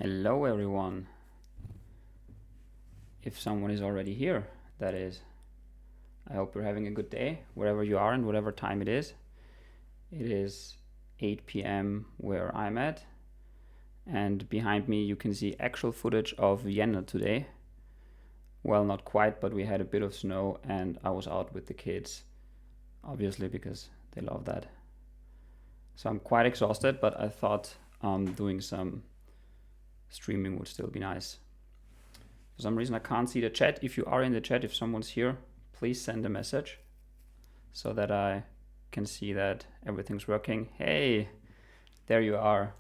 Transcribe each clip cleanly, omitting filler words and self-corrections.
Hello everyone. If someone is already here, that is. I hope you're having a good day, wherever you are and whatever time it is. It is 8 p.m. where I'm at, and behind me you can see actual footage of Vienna today. Well, not quite, but we had a bit of snow and I was out with the kids, obviously because they love that. So I'm quite exhausted, but I thought doing some streaming would still be nice. For some reason I can't see the chat. If you are in the chat, if someone's here, please send a message so that I can see that everything's working. Hey, there you are.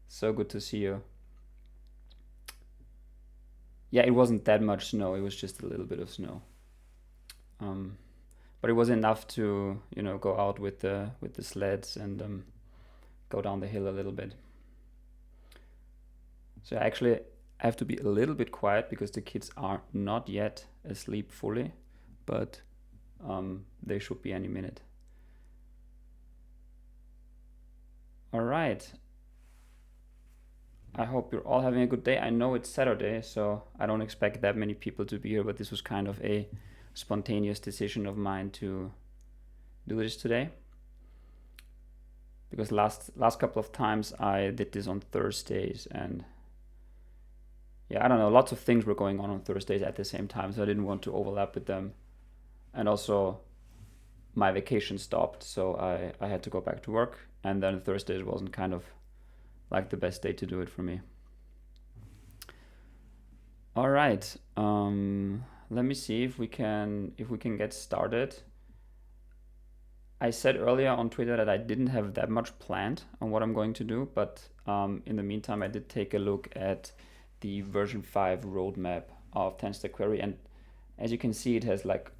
So good to see you. Yeah, it wasn't that much snow. It was just a little bit of snow. But it was enough to, go out with the sleds and go down the hill a little bit. So actually, I have to be a little bit quiet because the kids are not yet asleep fully, but they should be any minute. All right. I hope you're all having a good day. I know it's Saturday, so I don't expect that many people to be here, but this was kind of a spontaneous decision of mine to do this today. Because last couple of times I did this on Thursdays, and yeah, I don't know, lots of things were going on Thursdays at the same time, so I didn't want to overlap with them. And also my vacation stopped, so I had to go back to work, and then Thursdays wasn't kind of like the best day to do it for me. All right, let me see if we can get started. I said earlier on Twitter that I didn't have that much planned on what I'm going to do, but in the meantime I did take a look at the version 5 roadmap of TanStack query, and as you can see, it has like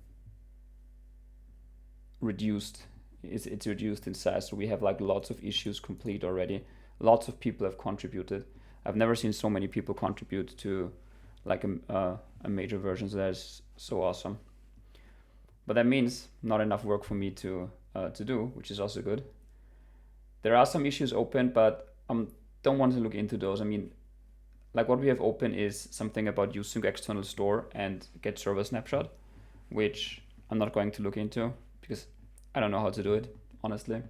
reduced. It's reduced in size, so we have like lots of issues complete already. Lots of people have contributed. I've never seen so many people contribute to like a major version, so that is so awesome. But that means not enough work for me to do, which is also good. There are some issues open, but don't want to look into those. I mean, like what we have open is something about using external store and get server snapshot, which I'm not going to look into because I don't know how to do it, honestly.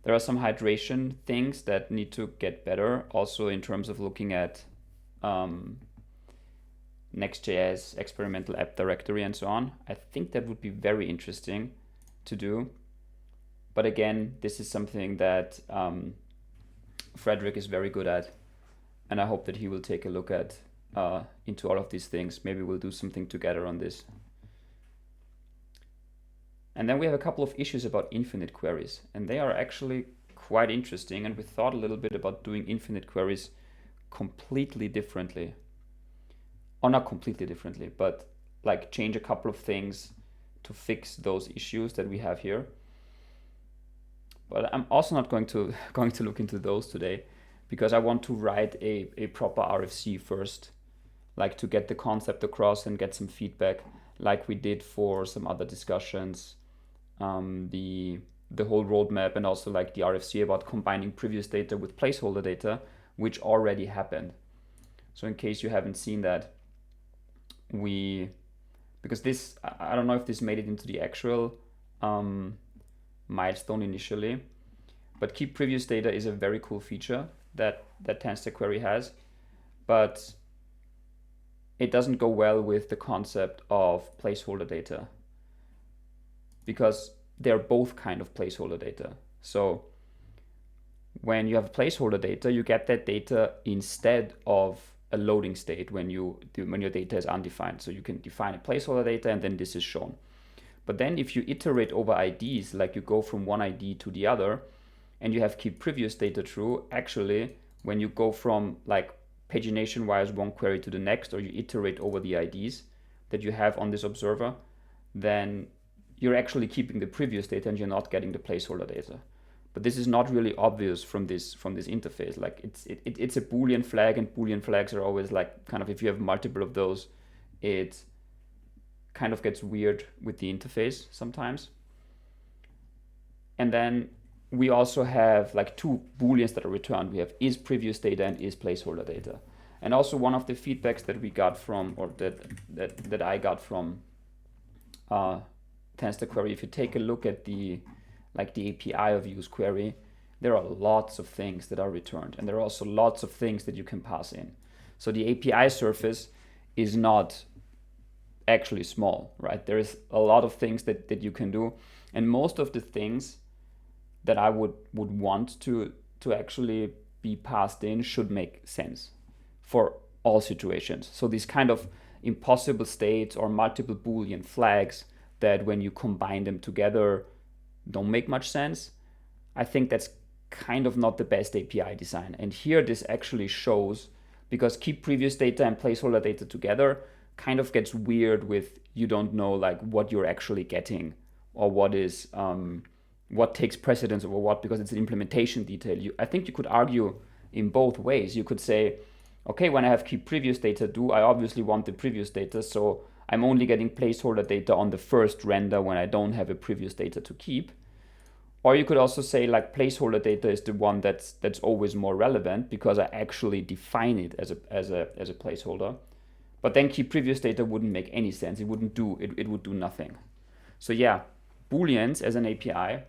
There are some hydration things that need to get better, also in terms of looking at Next.js, experimental app directory, and so on. I think that would be very interesting to do. But again, this is something that Frederick is very good at, and I hope that he will take a look at into all of these things. Maybe we'll do something together on this. And then we have a couple of issues about infinite queries, and they are actually quite interesting, and we thought a little bit about doing infinite queries completely differently. Or not completely differently, but like change a couple of things to fix those issues that we have here. But I'm also not going to look into those today, because I want to write a proper RFC first, like to get the concept across and get some feedback, like we did for some other discussions, the whole roadmap, and also like the RFC about combining previous data with placeholder data, which already happened. So in case you haven't seen that, because this, I don't know if this made it into the actual milestone initially, but keep previous data is a very cool feature that TanStack query has, but it doesn't go well with the concept of placeholder data, because they're both kind of placeholder data. So when you have placeholder data, you get that data instead of a loading state when your data is undefined. So you can define a placeholder data and then this is shown. But then if you iterate over IDs, like you go from one ID to the other, and you have keep previous data true, actually, when you go from like pagination wires one query to the next, or you iterate over the IDs that you have on this observer, then you're actually keeping the previous data and you're not getting the placeholder data. But this is not really obvious from this interface. Like it's a Boolean flag, and Boolean flags are always like kind of, if you have multiple of those, it kind of gets weird with the interface sometimes. And then we also have like two booleans that are returned. We have is previous data and is placeholder data. And also one of the feedbacks that we got from, or that I got from TanStack query, if you take a look at the API of use query, there are lots of things that are returned, and there are also lots of things that you can pass in. So the API surface is not actually small, right? There is a lot of things that you can do, and most of the things that I would want to actually be passed in should make sense for all situations. So these kind of impossible states or multiple Boolean flags that when you combine them together don't make much sense, I think that's kind of not the best API design. And here this actually shows, because keep previous data and placeholder data together kind of gets weird with you don't know like what you're actually getting or what is what takes precedence over what, because it's an implementation detail. I think you could argue in both ways. You could say, okay, when I have keep previous data I obviously want the previous data, so I'm only getting placeholder data on the first render when I don't have a previous data to keep. Or you could also say like placeholder data is the one that's always more relevant because I actually define it as a placeholder. But then keep previous data wouldn't make any sense. It would do nothing. So yeah, Booleans as an API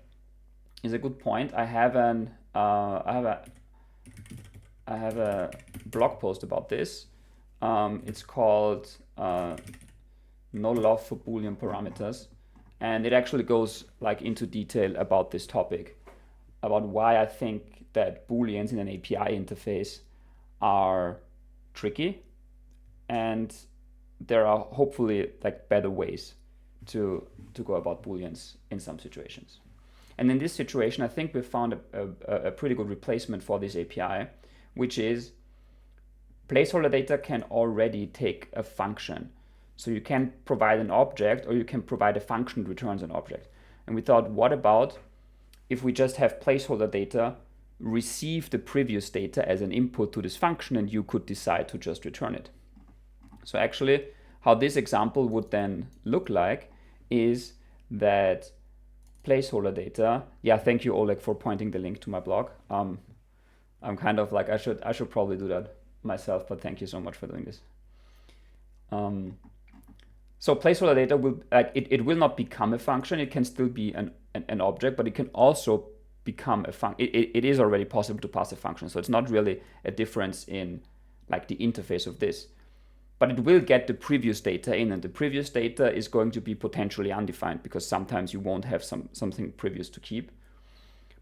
is a good point. I have a blog post about this. It's called No Love for Boolean Parameters, and it actually goes like into detail about this topic, about why I think that Booleans in an API interface are tricky, and there are hopefully like better ways to go about Booleans in some situations. And in this situation, I think we found a pretty good replacement for this API, which is placeholder data can already take a function. So you can provide an object or you can provide a function that returns an object. And we thought, what about if we just have placeholder data receive the previous data as an input to this function, and you could decide to just return it. So actually, how this example would then look like is that placeholder data, yeah, thank you Oleg for pointing the link to my blog. I'm kind of like, I should probably do that myself, but thank you so much for doing this. So placeholder data will, it will not become a function. It can still be an object, but it can also become a function. It is already possible to pass a function. So it's not really a difference in like the interface of this, but it will get the previous data in, and the previous data is going to be potentially undefined because sometimes you won't have something previous to keep.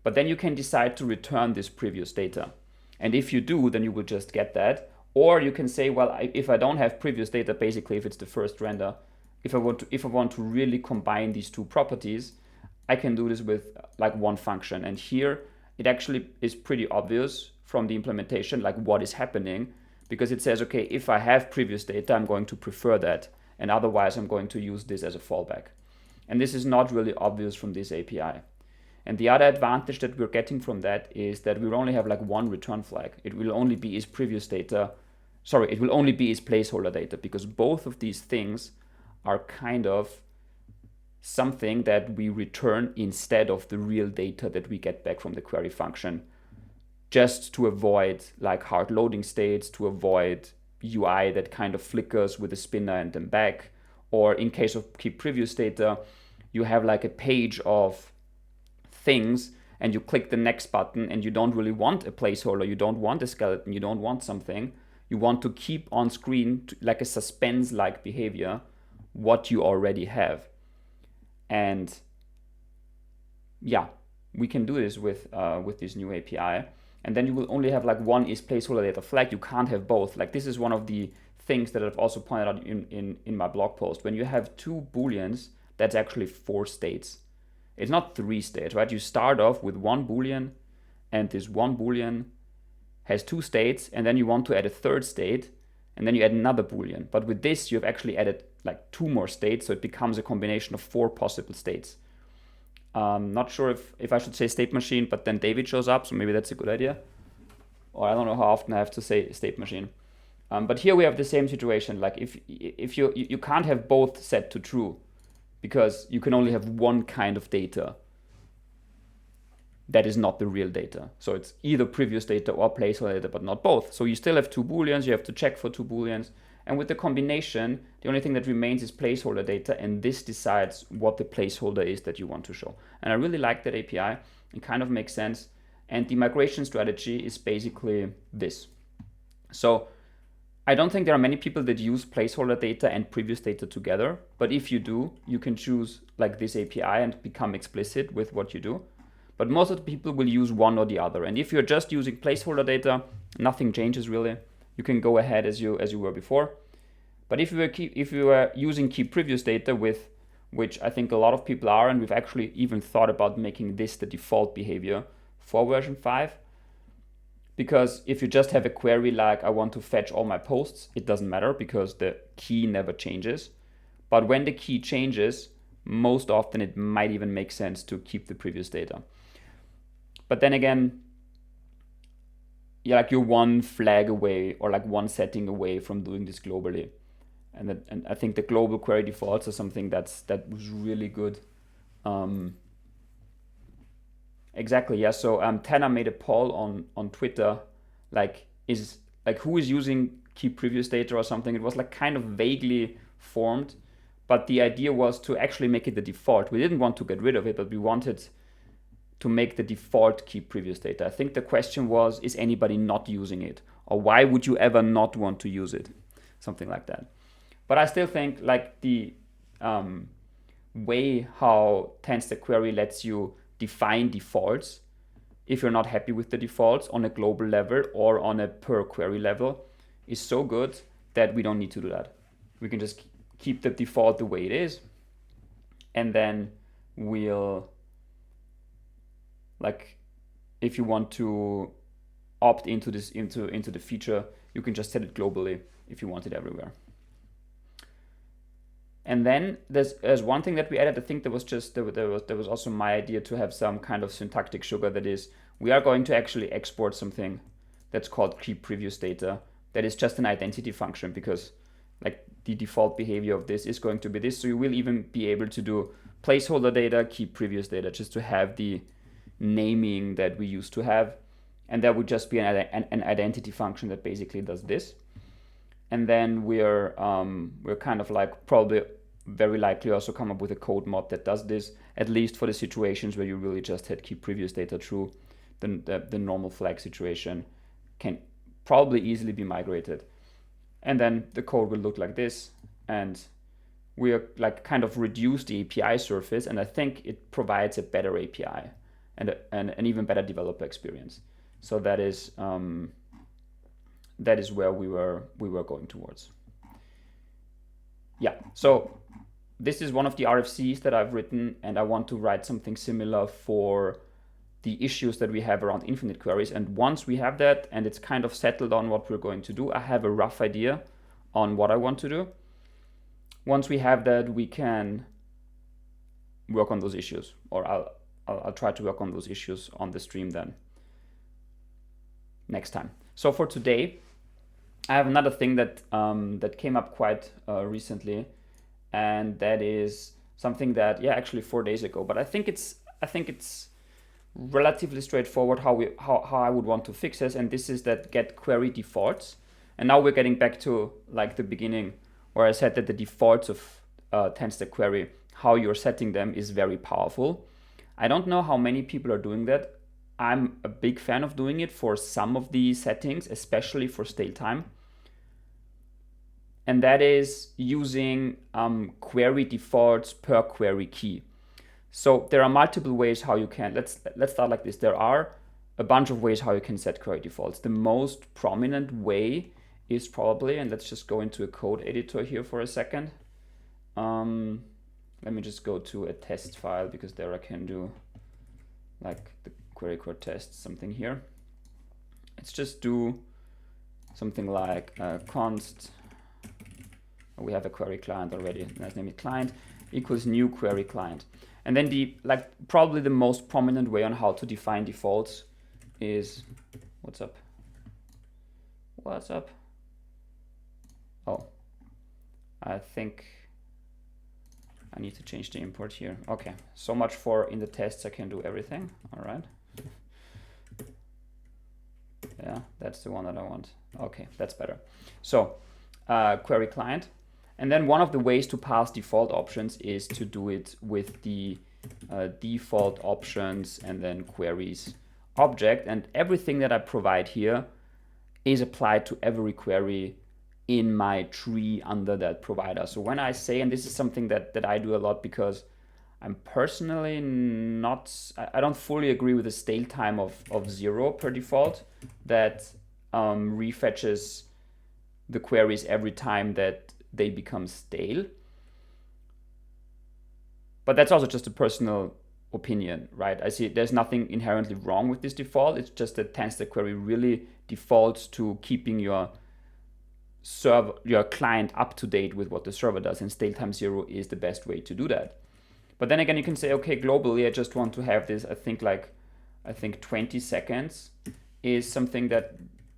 But then you can decide to return this previous data. And if you do, then you will just get that. Or you can say, well, if I don't have previous data, basically if it's the first render, if I want to really combine these two properties, I can do this with like one function. And here it actually is pretty obvious from the implementation, like what is happening, because it says, okay, if I have previous data, I'm going to prefer that. And otherwise I'm going to use this as a fallback. And this is not really obvious from this API. And the other advantage that we're getting from that is that we only have like one return flag. It will only be its previous data. Sorry, it will only be its placeholder data, because both of these things are kind of something that we return instead of the real data that we get back from the query function, just to avoid like hard loading states, to avoid UI that kind of flickers with a spinner and then back. Or in case of keep previous data, you have like a page of things and you click the next button and you don't really want a placeholder, you don't want a skeleton, you don't want something. You want to keep on screen like a suspense-like behavior what you already have. And yeah, we can do this with this new API. And then you will only have like one is placeholder data flag. You can't have both. Like this is one of the things that I've also pointed out in my blog post. When you have two Booleans, that's actually 4 states. It's not 3 states, right? You start off with one Boolean, and this one Boolean has 2 states, and then you want to add a third state, and then you add another Boolean. But with this, you've actually added like 2 more states, so it becomes a combination of 4 possible states. Not sure if I should say state machine, but then David shows up, so maybe that's a good idea. Or I don't know how often I have to say state machine. But here we have the same situation. Like if you can't have both set to true, because you can only have one kind of data that is not the real data. So it's either previous data or placeholder data, but not both. So you still have two booleans, you have to check for two booleans. And with the combination, the only thing that remains is placeholder data, and this decides what the placeholder is that you want to show. And I really like that API. It kind of makes sense. And the migration strategy is basically this. So I don't think there are many people that use placeholder data and previous data together, but if you do, you can choose like this API and become explicit with what you do. But most of the people will use one or the other. And if you're just using placeholder data, nothing changes really. You can go ahead as you were before. But if you were using key previous data, with which I think a lot of people are, and we've actually even thought about making this the default behavior for version 5. Because if you just have a query like I want to fetch all my posts, it doesn't matter because the key never changes. But when the key changes, most often it might even make sense to keep the previous data. But then again, like you're one flag away or like one setting away from doing this globally. And I think the global query defaults are something that was really good. Exactly, yeah. So Tanner made a poll on Twitter, like who is using key previous data or something. It was like kind of vaguely formed, but the idea was to actually make it the default. We didn't want to get rid of it, but we wanted to make the default key previous data. I think the question was, is anybody not using it? Or why would you ever not want to use it? Something like that. But I still think like the way how TanStack query lets you define defaults, if you're not happy with the defaults on a global level or on a per query level, is so good that we don't need to do that. We can just keep the default the way it is, and then we'll, like, if you want to opt into this into the feature, you can just set it globally if you want it everywhere. And then there's one thing that we added. I think there was also my idea to have some kind of syntactic sugar. That is, we are going to actually export something that's called key previous data. That is just an identity function, because like the default behavior of this is going to be this. So you will even be able to do placeholder data, key previous data, just to have the naming that we used to have. And that would just be an identity function that basically does this. And then we're kind of like probably very likely also come up with a code mod that does this, at least for the situations where you really just had key previous data true. The normal flag situation can probably easily be migrated. And then the code will look like this. And we are like kind of reduce the API surface, and I think it provides a better API and an even better developer experience. So that is where we were going towards. Yeah, so this is one of the RFCs that I've written, and I want to write something similar for the issues that we have around infinite queries. And once we have that and it's kind of settled on what we're going to do, I have a rough idea on what I want to do. Once we have that, we can work on those issues, or I'll try to work on those issues on the stream then next time. So for today, I have another thing that that came up quite recently, and that is something that actually 4 days ago. But I think it's relatively straightforward how I would want to fix this, and this is that get query defaults. And now we're getting back to like the beginning where I said that the defaults of TanStack query, how you're setting them, is very powerful. I don't know how many people are doing that. I'm a big fan of doing it for some of the settings, especially for stale time. And that is using query defaults per query key. So there are multiple ways how you can, let's start like this. There are a bunch of ways how you can set query defaults. The most prominent way is probably, and let's just go into a code editor here for a second. Let me just go to a test file, because there I can do like the query code test something here. Let's just do something like const, we have a query client already, let's name it client, equals new query client. And then probably the most prominent way on how to define defaults is, what's up? Oh, I think I need to change the import here. Okay, so much for in the tests I can do everything. All right. Yeah, that's the one that I want. Okay, that's better. So query client. And then one of the ways to pass default options is to do it with the default options and then queries object. And everything that I provide here is applied to every query in my tree under that provider. So when I say, and this is something that I do a lot because I'm personally I don't fully agree with the stale time of 0 per default that refetches the queries every time that they become stale. But that's also just a personal opinion, right? I see there's nothing inherently wrong with this default. It's just that TanStack query really defaults to keeping your client up to date with what the server does, and stale time 0 is the best way to do that. But then again, you can say, okay, globally, I just want to have this. I think 20 seconds is something that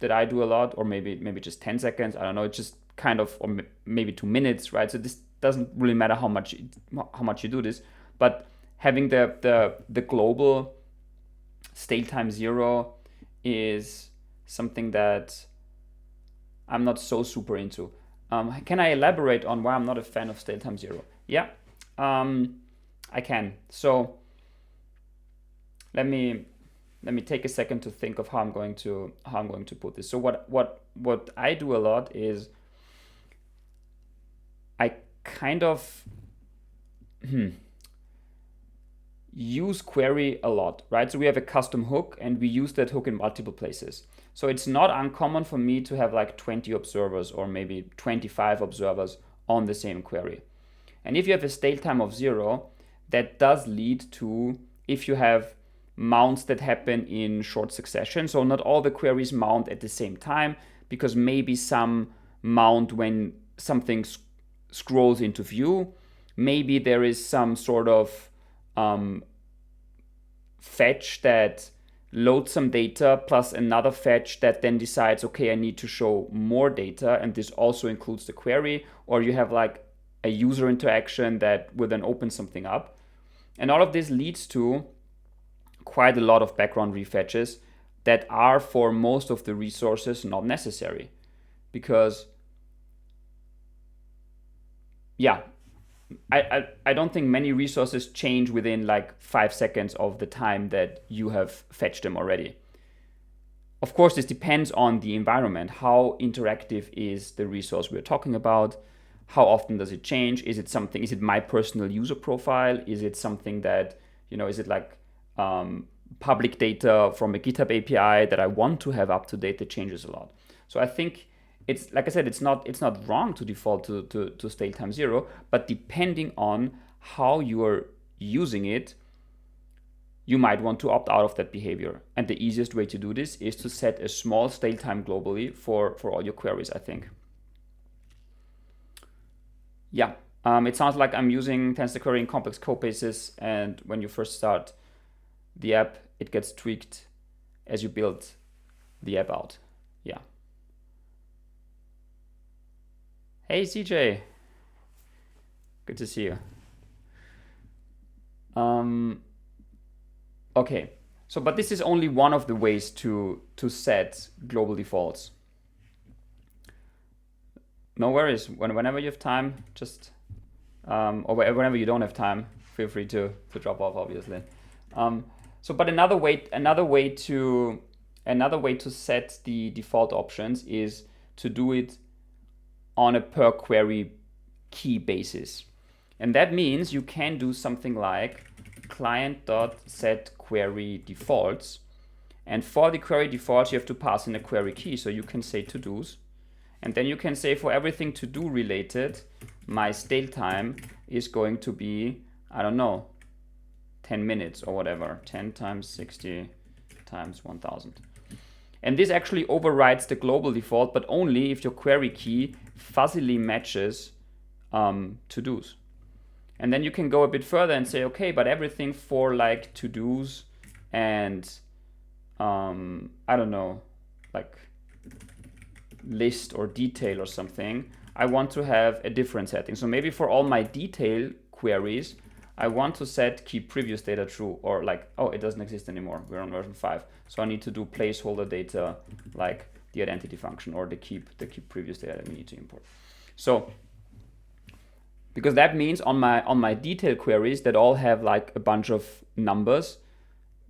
I do a lot, or maybe just 10 seconds. I don't know. It's just kind of, or maybe 2 minutes, right? So this doesn't really matter how much you do this, but having the global stale time 0 is something that I'm not so super into. Can I elaborate on why I'm not a fan of stale time 0? Yeah, I can. So let me take a second to think of how I'm going to put this. So what I do a lot is I kind of use query a lot, right? So we have a custom hook and we use that hook in multiple places. So it's not uncommon for me to have like 20 observers or maybe 25 observers on the same query. And if you have a stale time of 0, that does lead to, if you have mounts that happen in short succession, so not all the queries mount at the same time, because maybe some mount when something scrolls into view, maybe there is some sort of fetch that loads some data plus another fetch that then decides, okay, I need to show more data, and this also includes the query, or you have like a user interaction that will then open something up. And all of this leads to quite a lot of background refetches that are for most of the resources not necessary, because yeah, I don't think many resources change within like 5 seconds of the time that you have fetched them already. Of course, this depends on the environment. How interactive is the resource we're talking about? How often does it change? Is it my personal user profile? Is it something that, is it like public data from a GitHub API that I want to have up to date that changes a lot? So I think it's, like I said, it's not wrong to default to stale time 0, but depending on how you are using it, you might want to opt out of that behavior. And the easiest way to do this is to set a small stale time globally for all your queries, I think. Yeah, it sounds like I'm using TanStack query in complex code bases, and when you first start the app, it gets tweaked as you build the app out. Yeah. Hey, CJ. Good to see you. Okay, so but this is only one of the ways to set global defaults. No worries. Whenever you have time, just or whenever you don't have time, feel free to drop off, obviously. But another way to set the default options is to do it on a per query key basis. And that means you can do something like client.setQueryDefaults. And for the query defaults, you have to pass in a query key. So you can say to-dos. And then you can say for everything to-do related, my stale time is going to be, I don't know, 10 minutes or whatever. 10 times 60 times 1000. And this actually overrides the global default, but only if your query key fuzzily matches to-dos. And then you can go a bit further and say, okay, but everything for like to-dos and I don't know, like list or detail or something, I want to have a different setting. So maybe for all my detail queries, I want to set keep previous data true, or like, oh, it doesn't exist anymore. We're on version 5. So I need to do placeholder data like the identity function or the keep previous data that we need to import. So because that means on my detail queries that all have like a bunch of numbers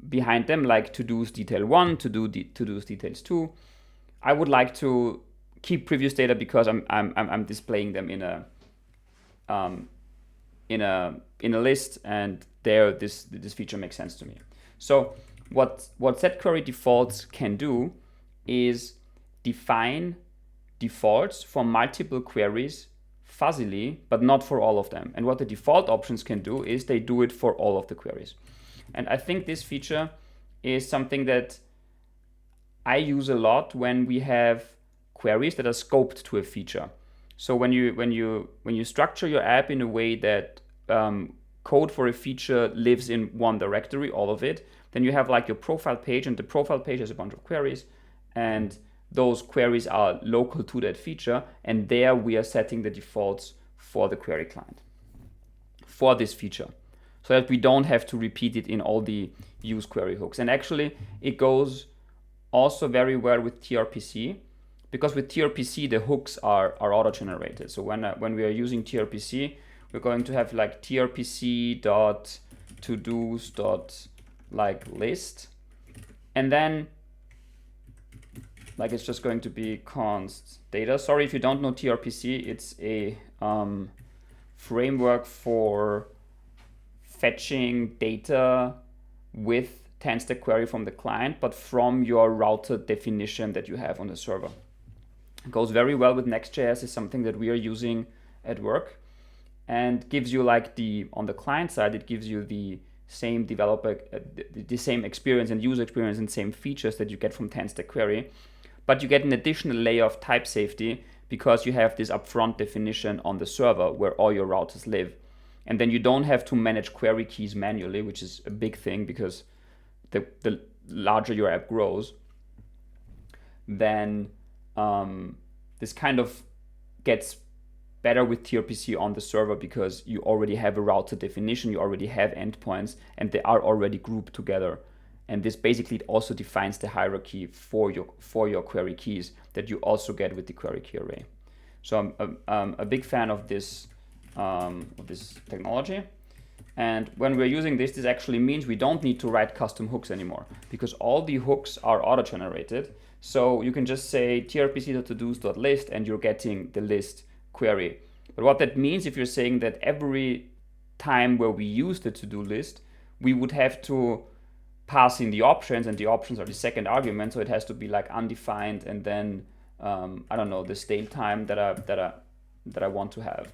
behind them, like to-dos detail 1, to-dos details 2. I would like to keep previous data because I'm displaying them in a list, and there this feature makes sense to me. So what set query defaults can do is define defaults for multiple queries fuzzily, but not for all of them. And what the default options can do is they do it for all of the queries. And I think this feature is something that I use a lot when we have queries that are scoped to a feature. So when you structure your app in a way that code for a feature lives in one directory, all of it, then you have like your profile page, and the profile page has a bunch of queries, and those queries are local to that feature, and there we are setting the defaults for the query client for this feature, so that we don't have to repeat it in all the use query hooks. And actually it goes also very well with TRPC, because with TRPC the hooks are auto-generated. So when we are using TRPC, we're going to have like trpc dot todos dot like list, and then like it's just going to be const data. Sorry if you don't know TRPC, it's a framework for fetching data with TanStack query from the client, but from your router definition that you have on the server. It goes very well with Next.js, is something that we are using at work, and gives you like on the client side, it gives you the same developer, the same experience and user experience and same features that you get from TanStack query, but you get an additional layer of type safety because you have this upfront definition on the server where all your routers live. And then you don't have to manage query keys manually, which is a big thing because the larger your app grows, then this kind of gets better with TRPC on the server because you already have a router definition, you already have endpoints, and they are already grouped together. And this basically also defines the hierarchy for your query keys that you also get with the query key array. So I'm a big fan of this technology. And when we're using this, this actually means we don't need to write custom hooks anymore because all the hooks are auto-generated. So you can just say trpc.todos.list and you're getting the list query. But what that means, if you're saying that every time where we use the to-do list, we would have to pass in the options, and the options are the second argument, so it has to be like undefined, and then I don't know, the stale time that I want to have.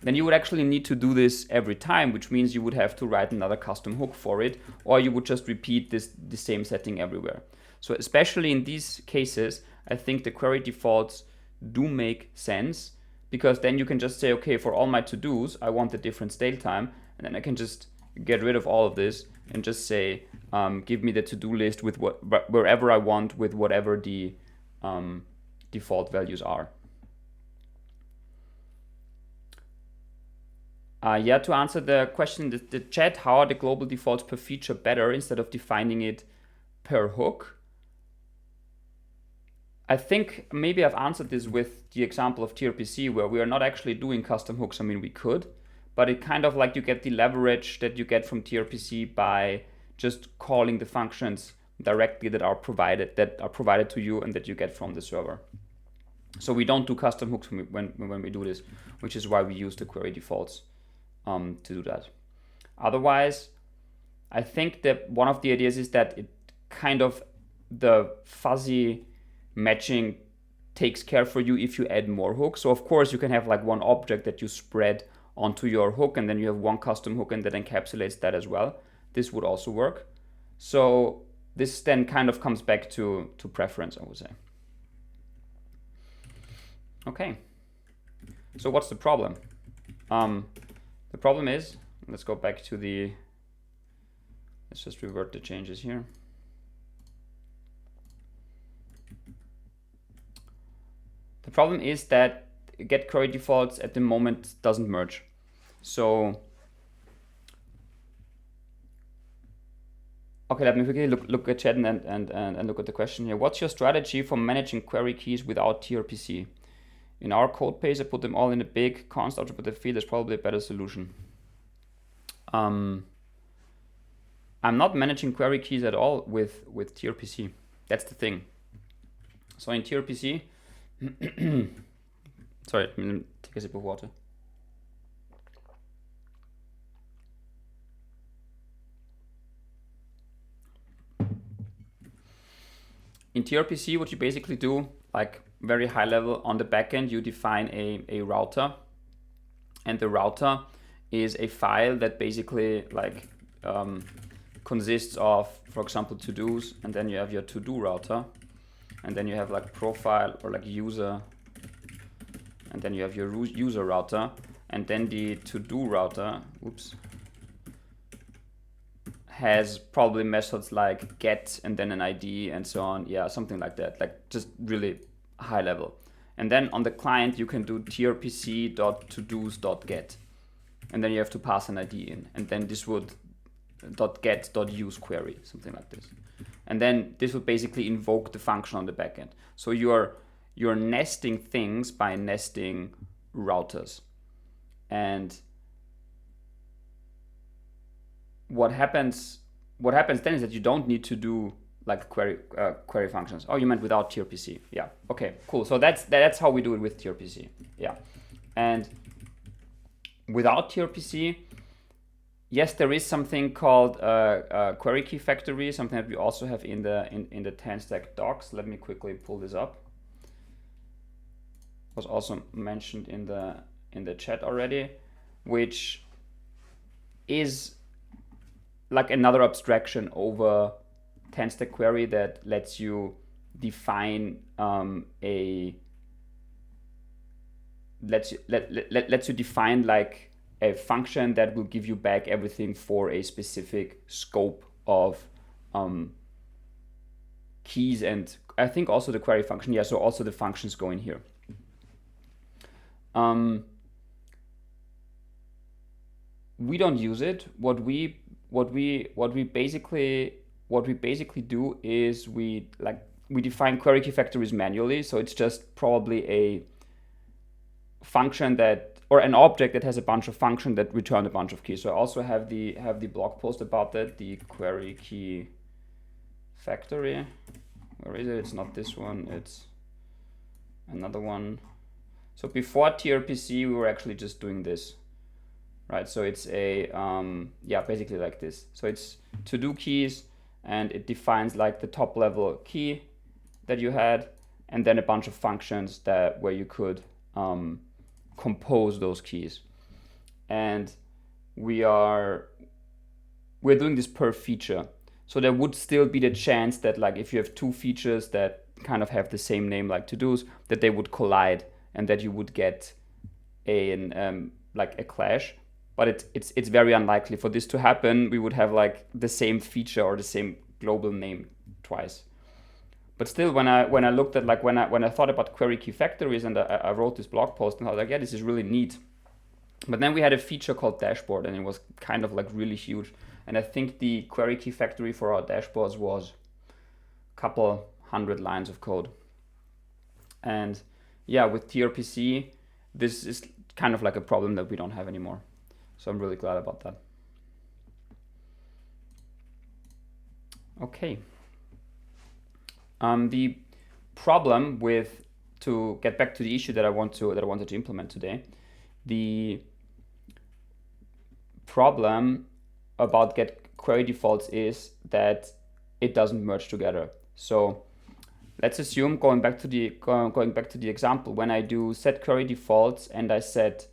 Then you would actually need to do this every time, which means you would have to write another custom hook for it, or you would just repeat the same setting everywhere. So especially in these cases, I think the query defaults do make sense, because then you can just say, okay, for all my to-dos, I want a different stale time, and then I can just get rid of all of this and just say, give me the to-do list with wherever I want with whatever the default values are. Yeah, to answer the question, the chat, how are the global defaults per feature better instead of defining it per hook? I think maybe I've answered this with the example of TRPC, where we are not actually doing custom hooks. I mean, we could, but it kind of like you get the leverage that you get from TRPC by just calling the functions directly that are provided to you and that you get from the server. So we don't do custom hooks when we do this, which is why we use the query defaults to do that. Otherwise, I think that one of the ideas is that it kind of, the fuzzy matching takes care for you if you add more hooks. So of course you can have like one object that you spread onto your hook, and then you have one custom hook and that encapsulates that as well. This would also work. So this then kind of comes back to preference, I would say. Okay, so what's the problem? The problem is, let's go back to let's just revert the changes here. The problem is that get query defaults at the moment doesn't merge. So Okay, let me quickly look at chat and look at the question here. What's your strategy for managing query keys without TRPC? In our code base, I put them all in a big const object, but I feel there's probably a better solution. I'm not managing query keys at all with TRPC. That's the thing. So in TRPC, sorry, let me take a sip of water. In TRPC, what you basically do, like very high level on the backend, you define a router, and the router is a file that basically like consists of, for example, to-dos, and then you have your to-do router, and then you have like profile or like user, and then you have your user router, and then the to-do router, has probably methods like get and then an ID and so on. Yeah, something like that, like just really high level. And then on the client, you can do trpc.todos.get, and then you have to pass an ID in, and then this would .get.use query, something like this. And then this would basically invoke the function on the backend. So you're nesting things by nesting routers. And what happens then is that you don't need to do like query functions. Oh, you meant without TRPC? Yeah. Okay. Cool. So that's how we do it with TRPC. Yeah. And without TRPC, yes, there is something called query key factory, something that we also have in the TanStack docs. Let me quickly pull this up. It was also mentioned in the chat already, which is like another abstraction over TanStack query that lets you define lets you define like a function that will give you back everything for a specific scope of keys, and I think also the query function. Yeah, so also the functions go in here. We don't use it. What we basically do is we define query key factories manually. So it's just probably a function that, or an object that has a bunch of functions that return a bunch of keys. So I also have the blog post about that, the query key factory. Where is it? It's not this one, it's another one. So before TRPC, we were actually just doing this, right? So it's a, yeah, basically like this. So it's to-do keys, and it defines like the top level key that you had, and then a bunch of functions where you could compose those keys. And we're doing this per feature. So there would still be the chance that like if you have two features that kind of have the same name like to-dos, that they would collide and that you would get like a clash. But it's very unlikely for this to happen. We would have like the same feature or the same global name twice. But still, when I looked at like when I thought about query key factories, and I wrote this blog post, and I was like, yeah, this is really neat. But then we had a feature called dashboard, and it was kind of like really huge. And I think the query key factory for our dashboards was a couple hundred lines of code. And yeah, with TRPC, this is kind of like a problem that we don't have anymore. So I'm really glad about that. Okay. The problem with, to get back to the issue that I wanted to implement today, the problem about get query defaults is that it doesn't merge together. So let's assume, going back to the example, when I do set query defaults and I set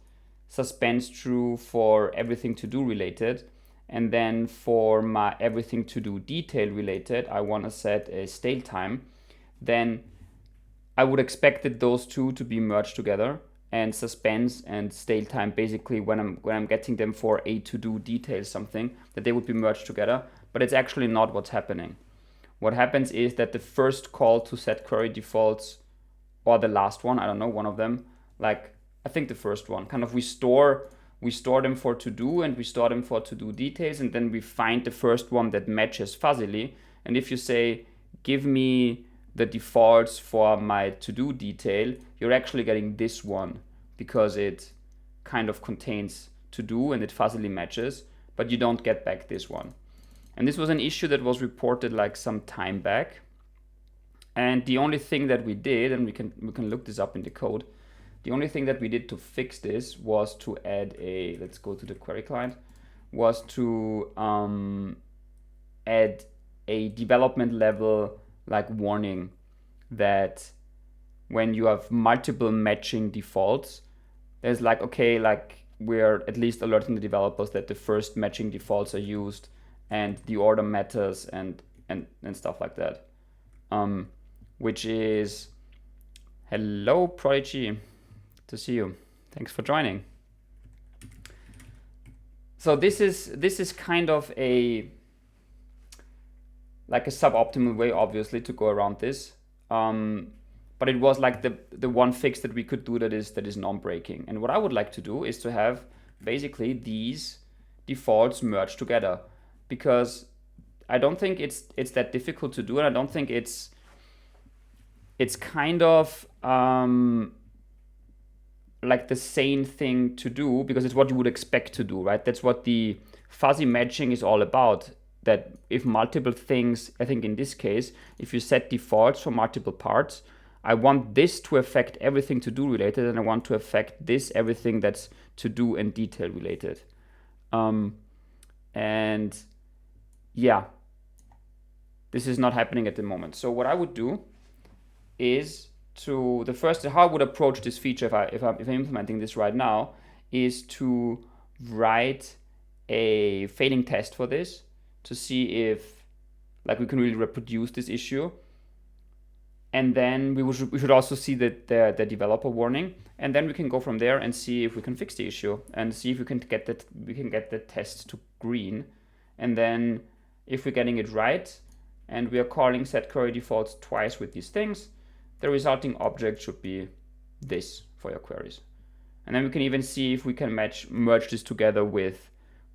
suspense true for everything to do related, and then for my everything to do detail related, I want to set a stale time, then I would expect that those two to be merged together, and suspense and stale time, basically when I'm getting them for a to do detail something, that they would be merged together. But it's actually not what's happening. What happens is that the first call to set query defaults, or the last one, I don't know, one of them, like I think the first one, kind of we store we store them for to do and we store them for to do details, and then we find the first one that matches fuzzily. And if you say, give me the defaults for my to do detail, you're actually getting this one because it kind of contains to do and it fuzzily matches, but you don't get back this one. And this was an issue that was reported like some time back. And the only thing that we did, and we can look this up in the code, the only thing that we did to fix this was to add a, let's go to the query client, was to add a development level like warning that when you have multiple matching defaults, there's like, okay, like we're at least alerting the developers that the first matching defaults are used and the order matters and stuff like that. Which is, hello Prodigy, to see you. Thanks for joining. So this is kind of a like a suboptimal way, obviously, to go around this. But it was like the one fix that we could do that is non-breaking. And what I would like to do is to have basically these defaults merged together, because I don't think it's that difficult to do, and I don't think it's kind of like the sane thing to do, because it's what you would expect to do, right? That's what the fuzzy matching is all about. That if multiple things, I think in this case, if you set defaults for multiple parts, I want this to affect everything to do related, and I want to affect this everything that's to do and detail related. And yeah, this is not happening at the moment. So what I would do is how I would approach this feature if I'm implementing this right now is to write a failing test for this to see if like we can really reproduce this issue. And then we should also see the developer warning, and then we can go from there and see if we can fix the issue and see if we can get the test to green. And then if we're getting it right and we are calling set query defaults twice with these things, the resulting object should be this for your queries. And then we can even see if we can merge this together with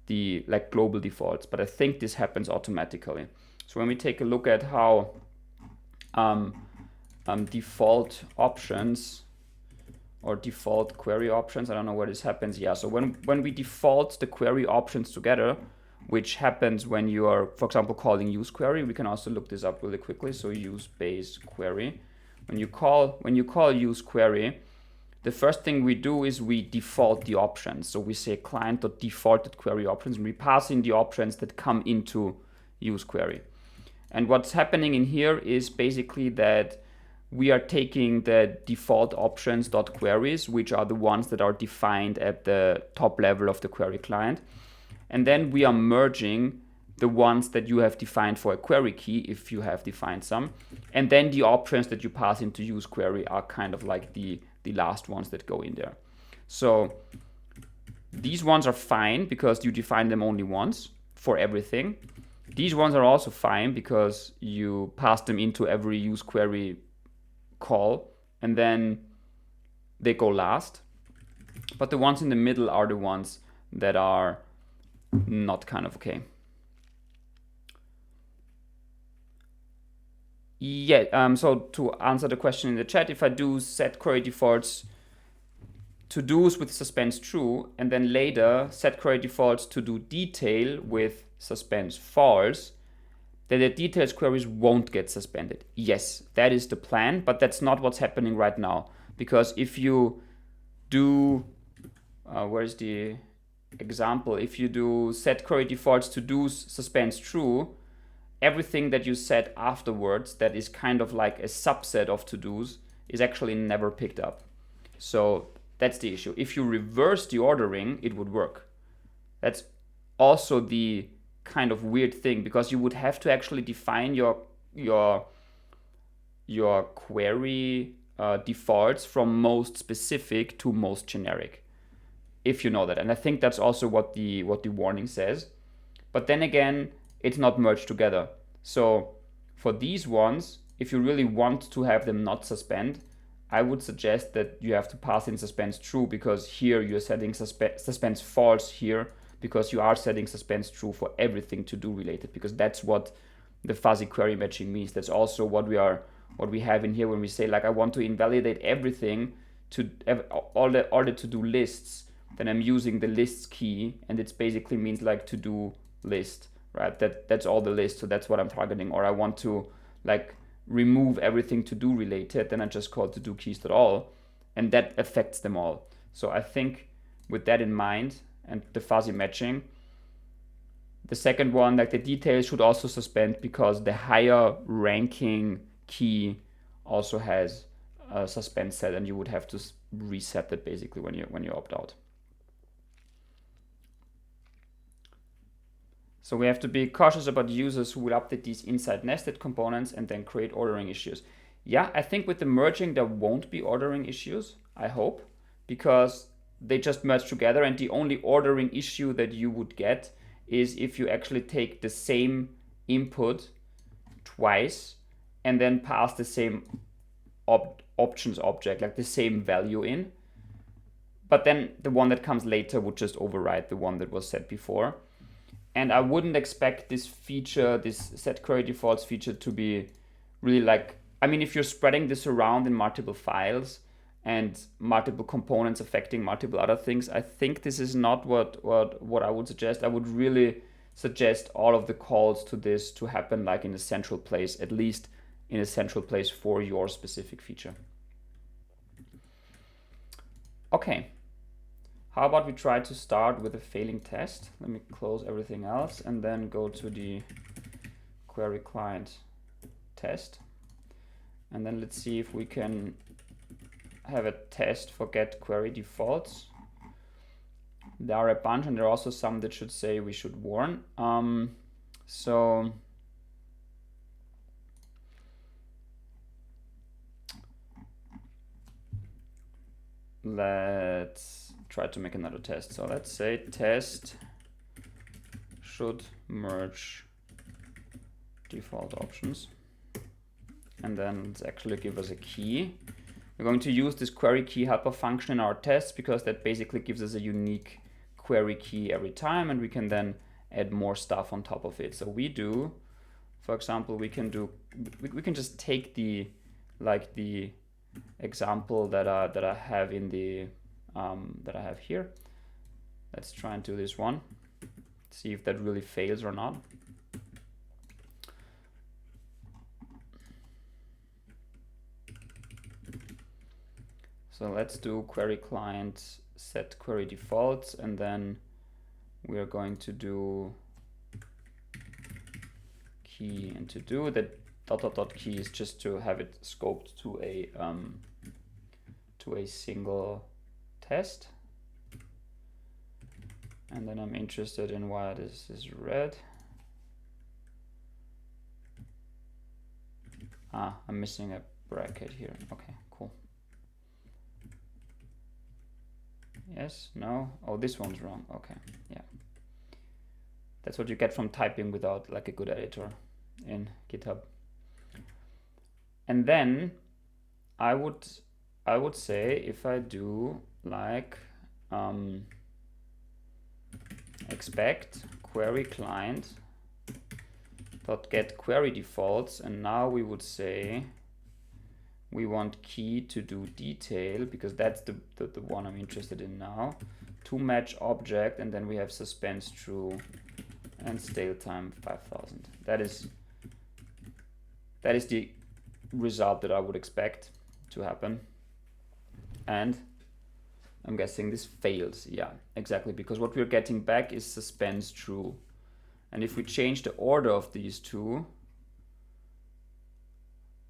the like global defaults, but I think this happens automatically. So when we take a look at how default options or default query options, I don't know where this happens. Yeah, so when we default the query options together, which happens when you are, for example, calling use query, we can also look this up really quickly. So use base query. When you call use query, the first thing we do is we default the options. So we say client.defaulted query options, and we pass in the options that come into use query. And what's happening in here is basically that we are taking the default options.queries, which are the ones that are defined at the top level of the query client. And then we are merging the ones that you have defined for a query key, if you have defined some. And then the options that you pass into use query are kind of like the last ones that go in there. So these ones are fine because you define them only once for everything. These ones are also fine because you pass them into every use query call, and then they go last. But the ones in the middle are the ones that are not kind of okay. Yeah, so to answer the question in the chat, if I do set query defaults to do's with suspense true, and then later set query defaults to do detail with suspense false, then the details queries won't get suspended. Yes, that is the plan, but that's not what's happening right now. Because if you do, where's the example? If you do set query defaults to do's suspense true, everything that you set afterwards that is kind of like a subset of to-dos is actually never picked up. So that's the issue. If you reverse the ordering, it would work. That's also the kind of weird thing, because you would have to actually define your query defaults from most specific to most generic, if you know that. And I think that's also what the warning says. But then again, it's not merged together. So for these ones, if you really want to have them not suspend, I would suggest that you have to pass in suspense true, because here you're setting suspense false here, because you are setting suspense true for everything to do related, because that's what the fuzzy query matching means. That's also what we have in here when we say, like, I want to invalidate everything to all the to-do lists. Then I'm using the lists key, and it basically means like to-do list, right? That's all the list, so that's what I'm targeting. Or I want to like remove everything to-do related, then I just call to-do keys.all, and that affects them all. So I think with that in mind and the fuzzy matching, the second one, like the details, should also suspend, because the higher ranking key also has a suspend set, and you would have to reset that basically when you opt out. So we have to be cautious about users who will update these inside nested components and then create ordering issues. Yeah, I think with the merging there won't be ordering issues, I hope, because they just merge together, and the only ordering issue that you would get is if you actually take the same input twice and then pass the same options object, like the same value in. But then the one that comes later would just override the one that was set before. And I wouldn't expect this feature, this set query defaults feature, to be really like, I mean, if you're spreading this around in multiple files and multiple components affecting multiple other things, I think this is not what I would suggest. I would really suggest all of the calls to this to happen like in a central place, at least in a central place for your specific feature. Okay. How about we try to start with a failing test? Let me close everything else and then go to the query client test. And then let's see if we can have a test for get query defaults. There are a bunch, and there are also some that should say we should warn. So let's try to make another test. So let's say test should merge default options, and then let's actually give us a key. We're going to use this query key helper function in our tests, because that basically gives us a unique query key every time, and we can then add more stuff on top of it. So we do, for example, we can just take the example that I have in the that I have here. Let's try and do this one. See if that really fails or not. So let's do query client set query defaults, and then we are going to do key and to do that dot key is just to have it scoped to a single test. And then I'm interested in why this is red. I'm missing a bracket here. Okay, cool. Yes, no, oh, this one's wrong. Okay, yeah. That's what you get from typing without like a good editor in GitHub. And then I would say, if I do like expect query client dot get query defaults, and now we would say we want key to do detail, because that's the one I'm interested in now, to match object, and then we have suspense true and stale time 5000. That is the result that I would expect to happen. And I'm guessing this fails. Yeah, exactly, because what we're getting back is suspense true. And if we change the order of these two,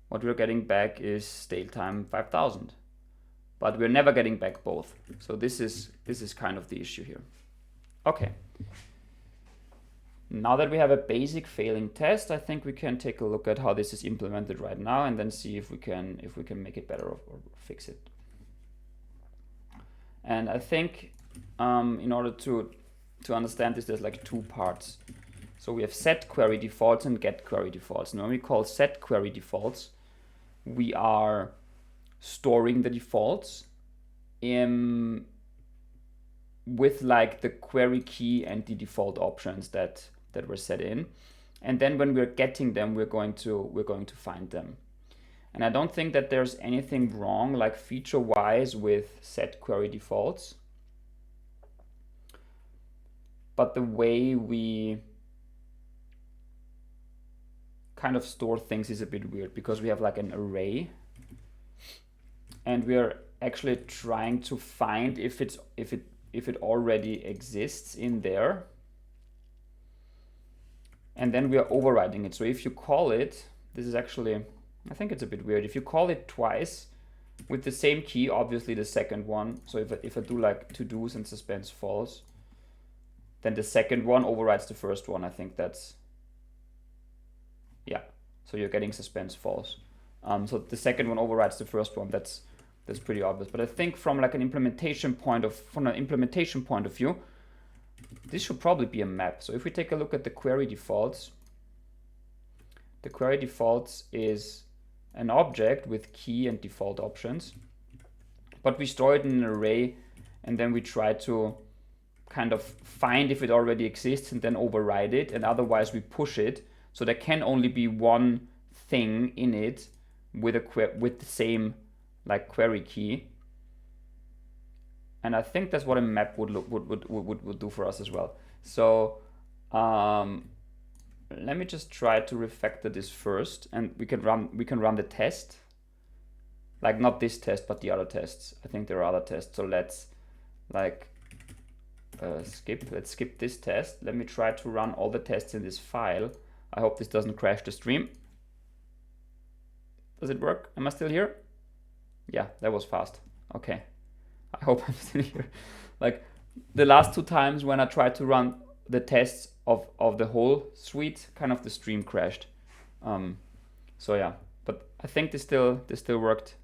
what we're getting back is stale time 5000. But we're never getting back both. So this is kind of the issue here. Okay. Now that we have a basic failing test, I think we can take a look at how this is implemented right now, and then see if we can make it better or fix it. And I think in order to understand this, there's like two parts. So we have set query defaults and get query defaults. And when we call set query defaults, we are storing the defaults with like the query key and the default options that were set in. And then when we're getting them, we're going to find them. And I don't think that there's anything wrong, like feature-wise, with set query defaults. But the way we kind of store things is a bit weird, because we have like an array, and we are actually trying to find if it already exists in there, and then we are overriding it. So if you call it, this is actually, I think it's a bit weird. If you call it twice with the same key, obviously the second one, so if I do like to-dos and suspense false, then the second one overrides the first one. I think that's, yeah, so you're getting suspense false. So the second one overrides the first one. That's pretty obvious. But I think from like an implementation point of view, this should probably be a map. So if we take a look at the query defaults, the query defaults is an object with key and default options, but we store it in an array, and then we try to kind of find if it already exists and then override it, and otherwise we push it. So there can only be one thing in it with the same like query key. And I think that's what a map would do for us as well. So let me just try to refactor this first, and we can run the test, like not this test but the other tests. I think there are other tests. So let's like let's skip this test. Let me try to run all the tests in this file. I hope this doesn't crash the stream. Does it work? Am I still here? Yeah, that was fast. Okay. I hope I'm still here. Like the last two times when I tried to run the tests of the whole suite, kind of the stream crashed. So yeah, but I think this still worked.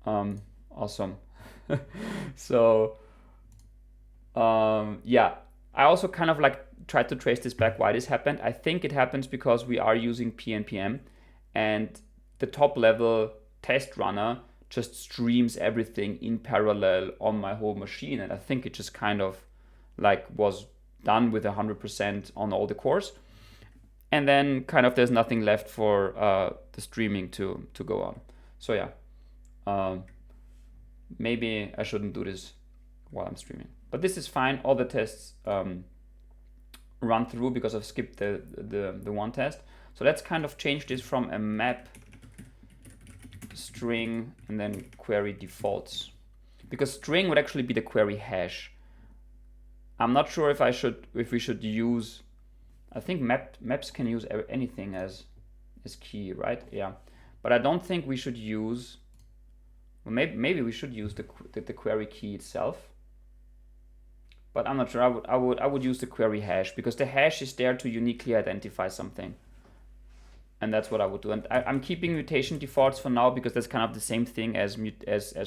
Awesome. So yeah, I also kind of like tried to trace this back why this happened. I think it happens because we are using PNPM, and the top level test runner just streams everything in parallel on my whole machine, and I think it just kind of like was done with 100% on all the cores, and then kind of there's nothing left for the streaming to go on. So yeah, maybe I shouldn't do this while I'm streaming, but this is fine. All the tests run through because I've skipped the one test. So let's kind of change this from a map string and then query defaults, because string would actually be the query hash. I'm not sure if we should use, I think maps can use anything as key, right? Yeah, but I don't think we should use, well, maybe we should use the query key itself, but I'm not sure. I would use the query hash, because the hash is there to uniquely identify something. And that's what I would do. And I'm keeping mutation defaults for now, because that's kind of the same thing as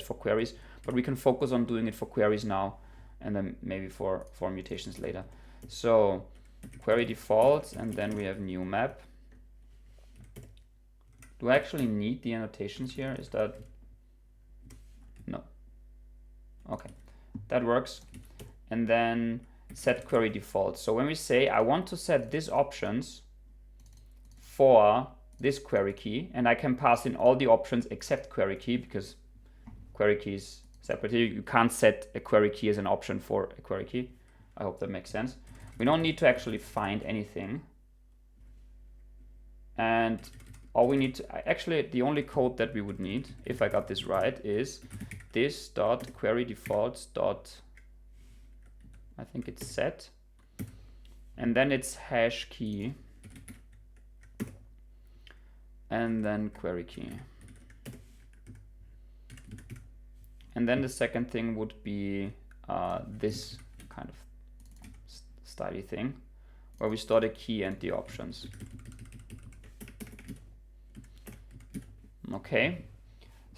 for queries, but we can focus on doing it for queries now, and then maybe for mutations later. So query defaults, and then we have new map. Do I actually need the annotations here? Is that, no. Okay, that works. And then set query defaults. So when we say I want to set these options for this query key, and I can pass in all the options except query key, because query key is separate. You can't set a query key as an option for a query key. I hope that makes sense. We don't need to actually find anything. And all we need to, actually the only code that we would need, if I got this right, is this dot query defaults dot, I think it's set, and then it's hash key, and then query key. And then the second thing would be this kind of style thing, where we store the key and the options. Okay,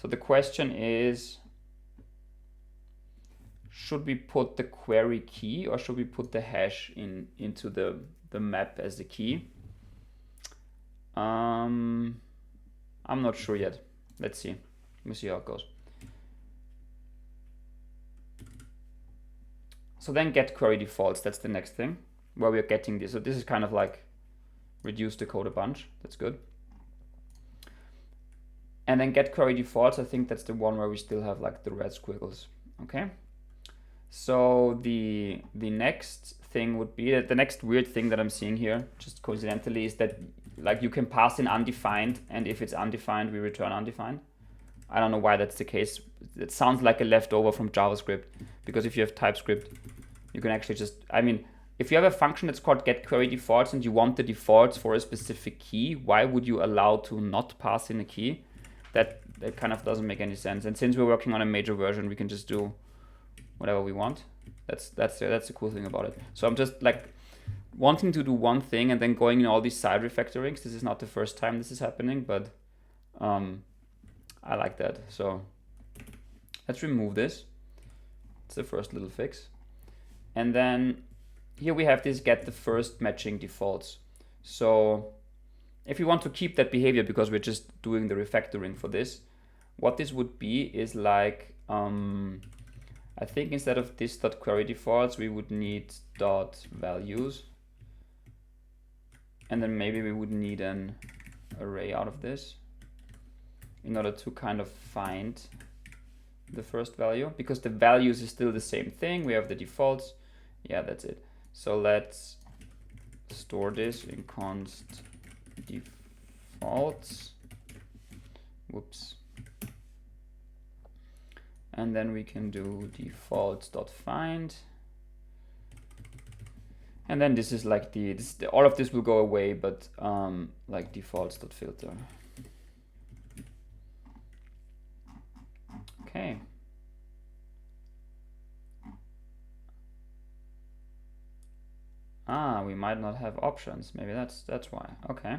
so the question is, should we put the query key or should we put the hash into the map as the key? I'm not sure yet. Let's see. Let me see how it goes. So then get query defaults, that's the next thing, where we're getting this. So this is kind of like reduce the code a bunch, that's good. And then get query defaults, I think that's the one where we still have like the red squiggles, okay? So the next thing would be, the next weird thing that I'm seeing here, just coincidentally, is that like you can pass in undefined, and if it's undefined, we return undefined. I don't know why that's the case. It sounds like a leftover from JavaScript, because if you have TypeScript, you can actually just, I mean, if you have a function that's called getQueryDefaults and you want the defaults for a specific key, why would you allow to not pass in a key? That kind of doesn't make any sense. And since we're working on a major version, we can just do whatever we want. That's the cool thing about it. So I'm just like wanting to do one thing and then going in all these side refactorings. This is not the first time this is happening, but I like that. So let's remove this. It's the first little fix. And then here we have this get the first matching defaults. So if you want to keep that behavior, because we're just doing the refactoring for this, what this would be is like, I think instead of this dot query defaults, we would need dot values. And then maybe we would need an array out of this in order to kind of find the first value, because the values is still the same thing. We have the defaults. Yeah, that's it. So let's store this in const defaults. Whoops. And then we can do defaults.find. And then this is like all of this will go away, but like defaults.filter. Okay. Ah, we might not have options. Maybe that's why. Okay.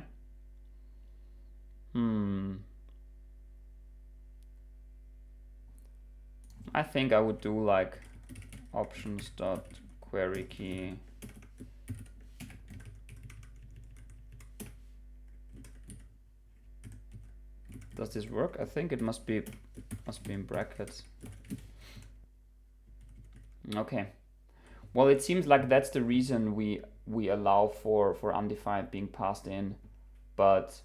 I think I would do like options.query key. Does this work? I think it must be in brackets. Okay. Well, it seems like that's the reason we allow for undefined being passed in, but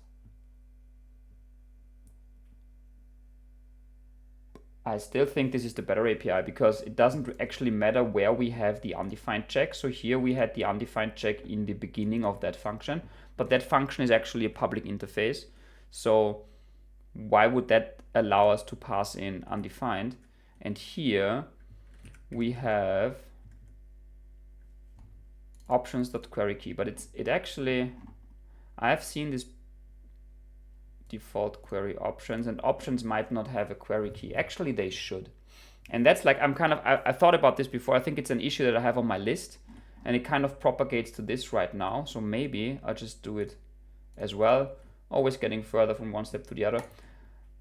I still think this is the better API, because it doesn't actually matter where we have the undefined check. So here we had the undefined check in the beginning of that function, but that function is actually a public interface. So why would that allow us to pass in undefined? And here we have options.queryKey, but it actually, I've seen this default query options, and options might not have a query key. Actually, they should. And that's like, I thought about this before. I think it's an issue that I have on my list, and it kind of propagates to this right now. So maybe I'll just do it as well, always getting further from one step to the other.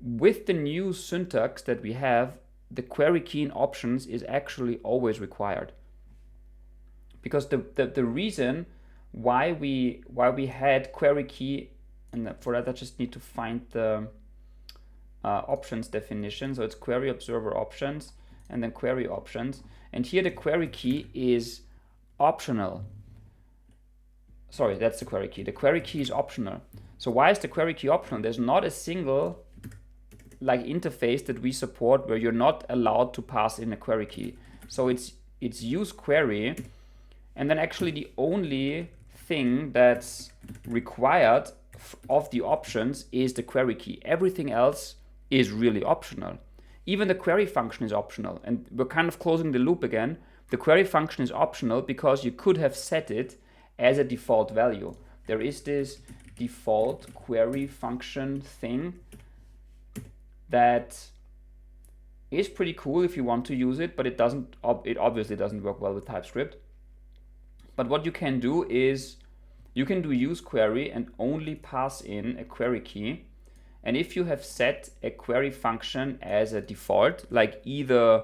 With the new syntax that we have, the query key in options is actually always required. Because the reason why we had query key, and for that I just need to find the options definition. So it's query observer options and then query options. And here the query key is optional. Sorry, that's the query key. The query key is optional. So why is the query key optional? There's not a single like interface that we support where you're not allowed to pass in a query key. So it's use query, and then actually the only thing that's required of the options is the query key. Everything else is really optional. Even the query function is optional, and we're kind of closing the loop again. The query function is optional because you could have set it as a default value. There is this default query function thing that is pretty cool if you want to use it, but it obviously doesn't work well with TypeScript. But what you can do is you can do use query and only pass in a query key. And if you have set a query function as a default, like either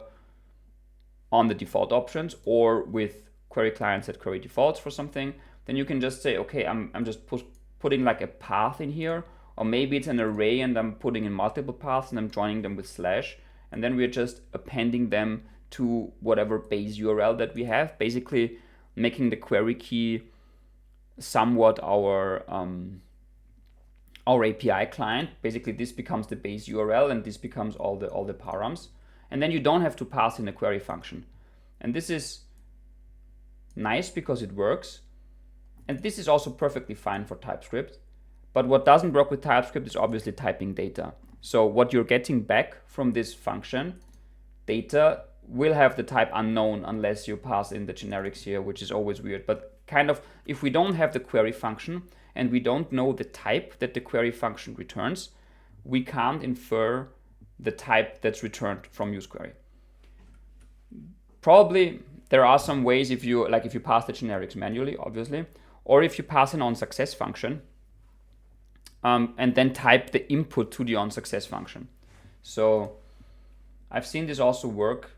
on the default options or with query client set query defaults for something, then you can just say, okay, I'm just putting like a path in here or maybe it's an array and I'm putting in multiple paths and I'm joining them with slash, and then we're just appending them to whatever base URL that we have, basically making the query key somewhat our API client. Basically, this becomes the base URL and this becomes all the params. And then you don't have to pass in a query function. And this is nice because it works. And this is also perfectly fine for TypeScript. But what doesn't work with TypeScript is obviously typing data. So what you're getting back from this function, data, will have the type unknown unless you pass in the generics here, which is always weird. But kind of, if we don't have the query function and we don't know the type that the query function returns, we can't infer the type that's returned from useQuery. Probably there are some ways if you pass the generics manually, obviously, or if you pass an onSuccess function and then type the input to the onSuccess function. So I've seen this also work,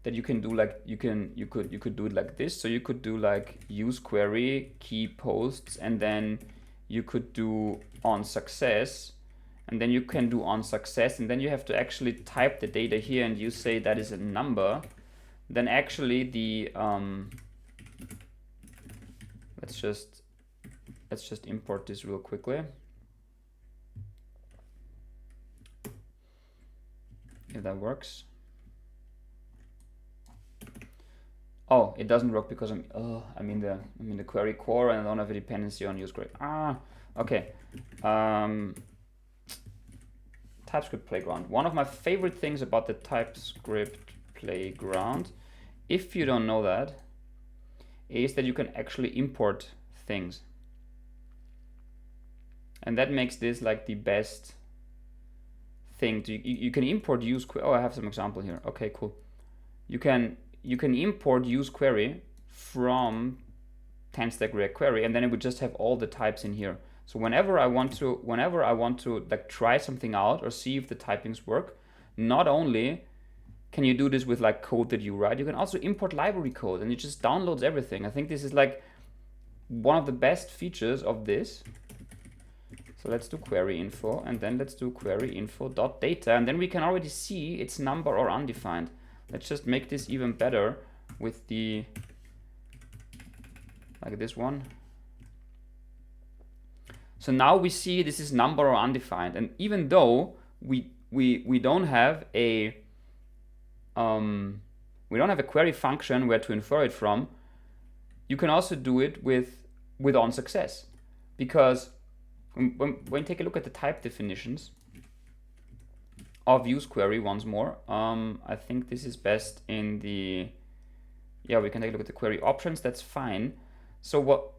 that you can do like you could do it like this. So you could do like useQuery key posts, and then you could do onSuccess, and then you can do onSuccess, and then you have to actually type the data here, and you say that is a number. Then actually the let's just import this real quickly. If that works. Oh, it doesn't work because I'm in the query core and I don't have a dependency on useQuery. Okay. TypeScript Playground. One of my favorite things about the TypeScript Playground, if you don't know that, is that you can actually import things. And that makes this like the best thing. You can import useQuery. Oh, I have some example here. Okay, cool. You can import useQuery from TanStack React Query, and then it would just have all the types in here. So whenever I want to like try something out or see if the typings work, not only can you do this with like code that you write, you can also import library code, and it just downloads everything. I think this is like one of the best features of this. So let's do query info, and then let's do query info.data, and then we can already see it's number or undefined. Let's just make this even better with the, like this one. So now we see this is number or undefined, and even though we don't have a query function where to infer it from, you can also do it with onSuccess, because when you take a look at the type definitions of useQuery once more, I think this is best in the, yeah, we can take a look at the query options. That's fine. So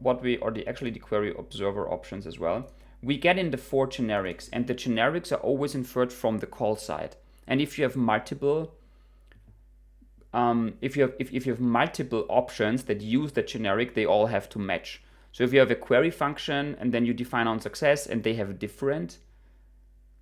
actually the query observer options as well, we get in the 4 generics, and the generics are always inferred from the call side. And if you have multiple if you have multiple options that use the generic, they all have to match. So if you have a query function and then you define onSuccess and they have different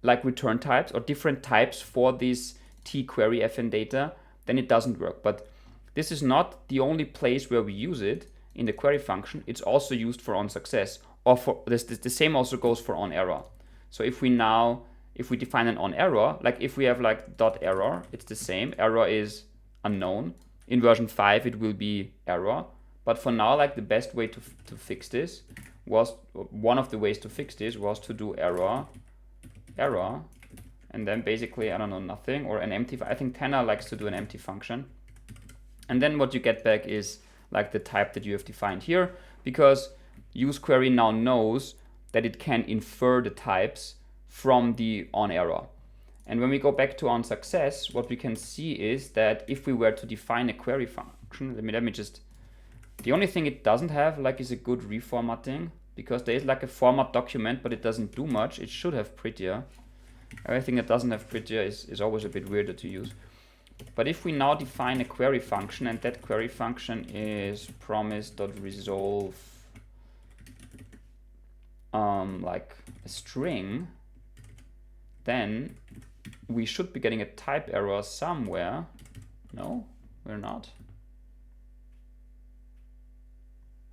like return types or different types for this tQuery fn data, then it doesn't work. But this is not the only place where we use it in the query function. It's also used for onSuccess, or for this, the same also goes for onError. So if we define an onError, like if we have like .error, it's the same. Error is unknown. In version 5 it will be error. But for now, like the best way to fix this was, one of the ways to fix this was to do error, and then basically, I don't know, nothing, or an empty. I think Tanner likes to do an empty function. And then what you get back is like the type that you have defined here, because useQuery now knows that it can infer the types from the onError. And when we go back to onSuccess, what we can see is that if we were to define a query function, let me just, the only thing it doesn't have like is a good reformatting, because there is like a format document, but it doesn't do much. It should have prettier. Everything that doesn't have prettier is always a bit weirder to use. But if we now define a query function, and that query function is promise.resolve like a string, then we should be getting a type error somewhere. No, we're not.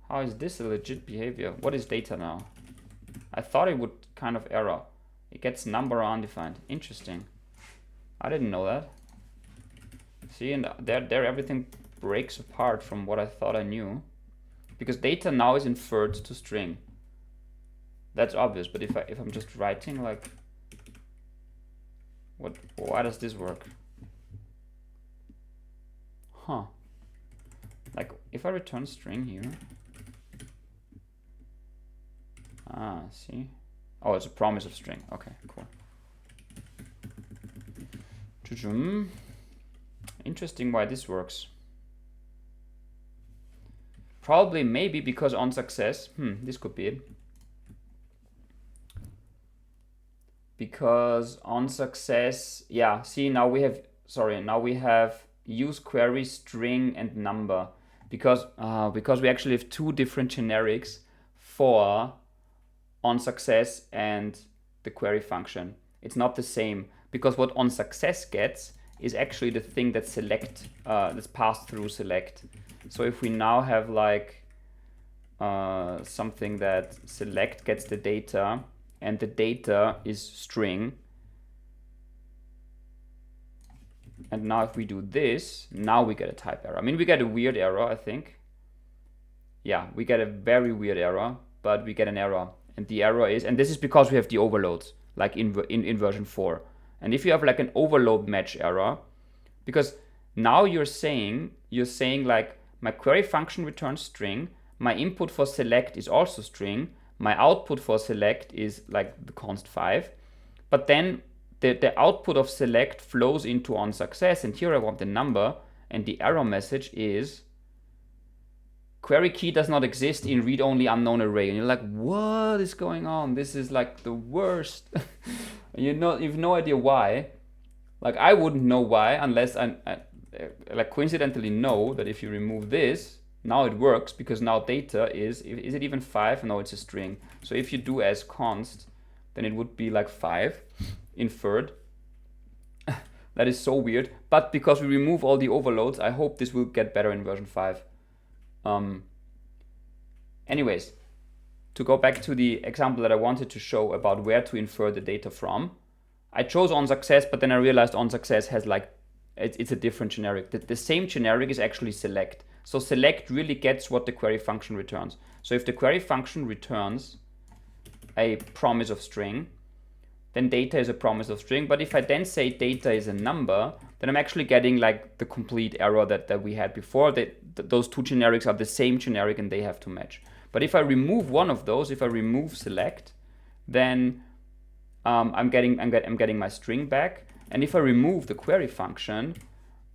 How is this a legit behavior? What is data now? I thought it would kind of error. It gets number undefined. Interesting. I didn't know that. See, and there everything breaks apart from what I thought I knew. Because data now is inferred to string. That's obvious, but if I'm just writing like why does this work? Huh. Like if I return string here. Ah, see? Oh, it's a promise of string. Okay, cool. Interesting why this works. Probably maybe because on success, this could be it. Because on success, yeah, see now we have, use query, string, and number. Because we actually have two different generics for on success and the query function. It's not the same, because what on success gets is actually the thing that select, that's passed through select. So if we now have like something that select gets the data, and the data is string, and now if we do this, now we get a type error. I mean, we get a weird error, I think. Yeah, we get a very weird error, but we get an error. And the error is, and this is because we have the overloads, like in version 4. And if you have like an overload match error, because now you're saying like my query function returns string, my input for select is also string, my output for select is like the const 5, but then the output of select flows into on success, and here I want the number, and the error message is query key does not exist in read-only unknown array. And you're like, what is going on? This is like the worst. You've no idea why. Like I wouldn't know why unless I like coincidentally know that if you remove this, now it works, because now data is it even 5? No, it's a string. So if you do as const, then it would be like 5 inferred. That is so weird. But because we remove all the overloads, I hope this will get better in version 5. Anyways, to go back to the example that I wanted to show about where to infer the data from, I chose on success, but then I realized on success has like, it's a different generic. The same generic is actually select. So select really gets what the query function returns. So if the query function returns a promise of string, then data is a promise of string. But if I then say data is a number, then I'm actually getting like the complete error that we had before. Those two generics are the same generic and they have to match. But if I remove one of those, if I remove select, then I'm getting my string back. And if I remove the query function,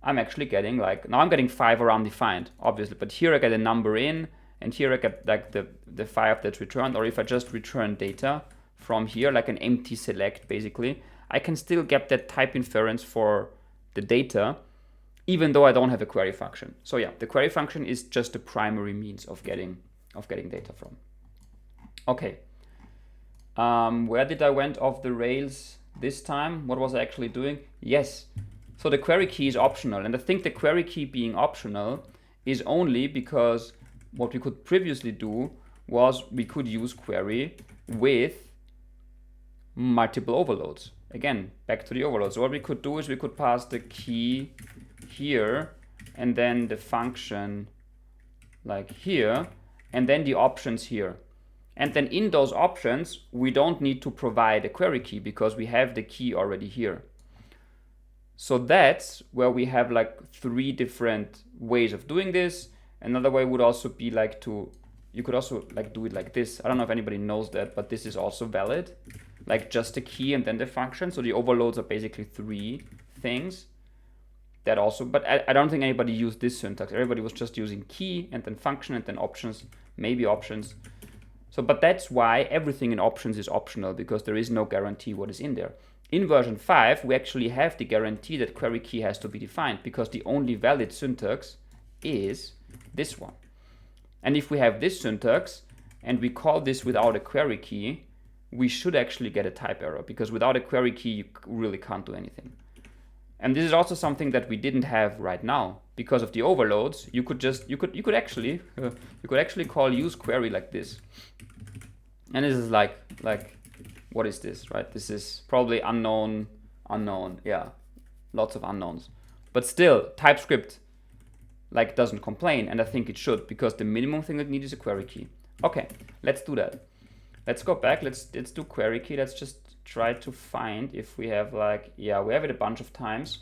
I'm actually getting like, now I'm getting 5 or undefined, obviously, but here I get a number in, and here I get like the 5 that's returned. Or if I just return data from here, like an empty select, basically, I can still get that type inference for the data, even though I don't have a query function. So yeah, the query function is just the primary means of getting data from. Okay, where did I went off the rails this time? What was I actually doing? Yes, so the query key is optional, and I think the query key being optional is only because what we could previously do was we could use query with multiple overloads. Again, back to the overloads. So what we could do is we could pass the key here, and then the function like here, and then the options here. And then in those options, we don't need to provide a query key because we have the key already here. So that's where we have like 3 different ways of doing this. Another way would also be like you could also like do it like this. I don't know if anybody knows that, but this is also valid. Like just the key and then the function. So the overloads are basically 3 things. That also, but I don't think anybody used this syntax. Everybody was just using key and then function and then options, maybe options. So, but that's why everything in options is optional, because there is no guarantee what is in there. In version 5, we actually have the guarantee that query key has to be defined, because the only valid syntax is this one. And if we have this syntax and we call this without a query key, we should actually get a type error, because without a query key, you really can't do anything. And this is also something that we didn't have right now because of the overloads. You could actually call use query like this, And this is like what is this, right? This is probably unknown, yeah, lots of unknowns. But still, TypeScript like doesn't complain, and I think it should, because the minimum thing it needs is a query key. Okay, let's do that. Let's go back, let's do query key. Let's just try to find if we have like, yeah, we have it a bunch of times.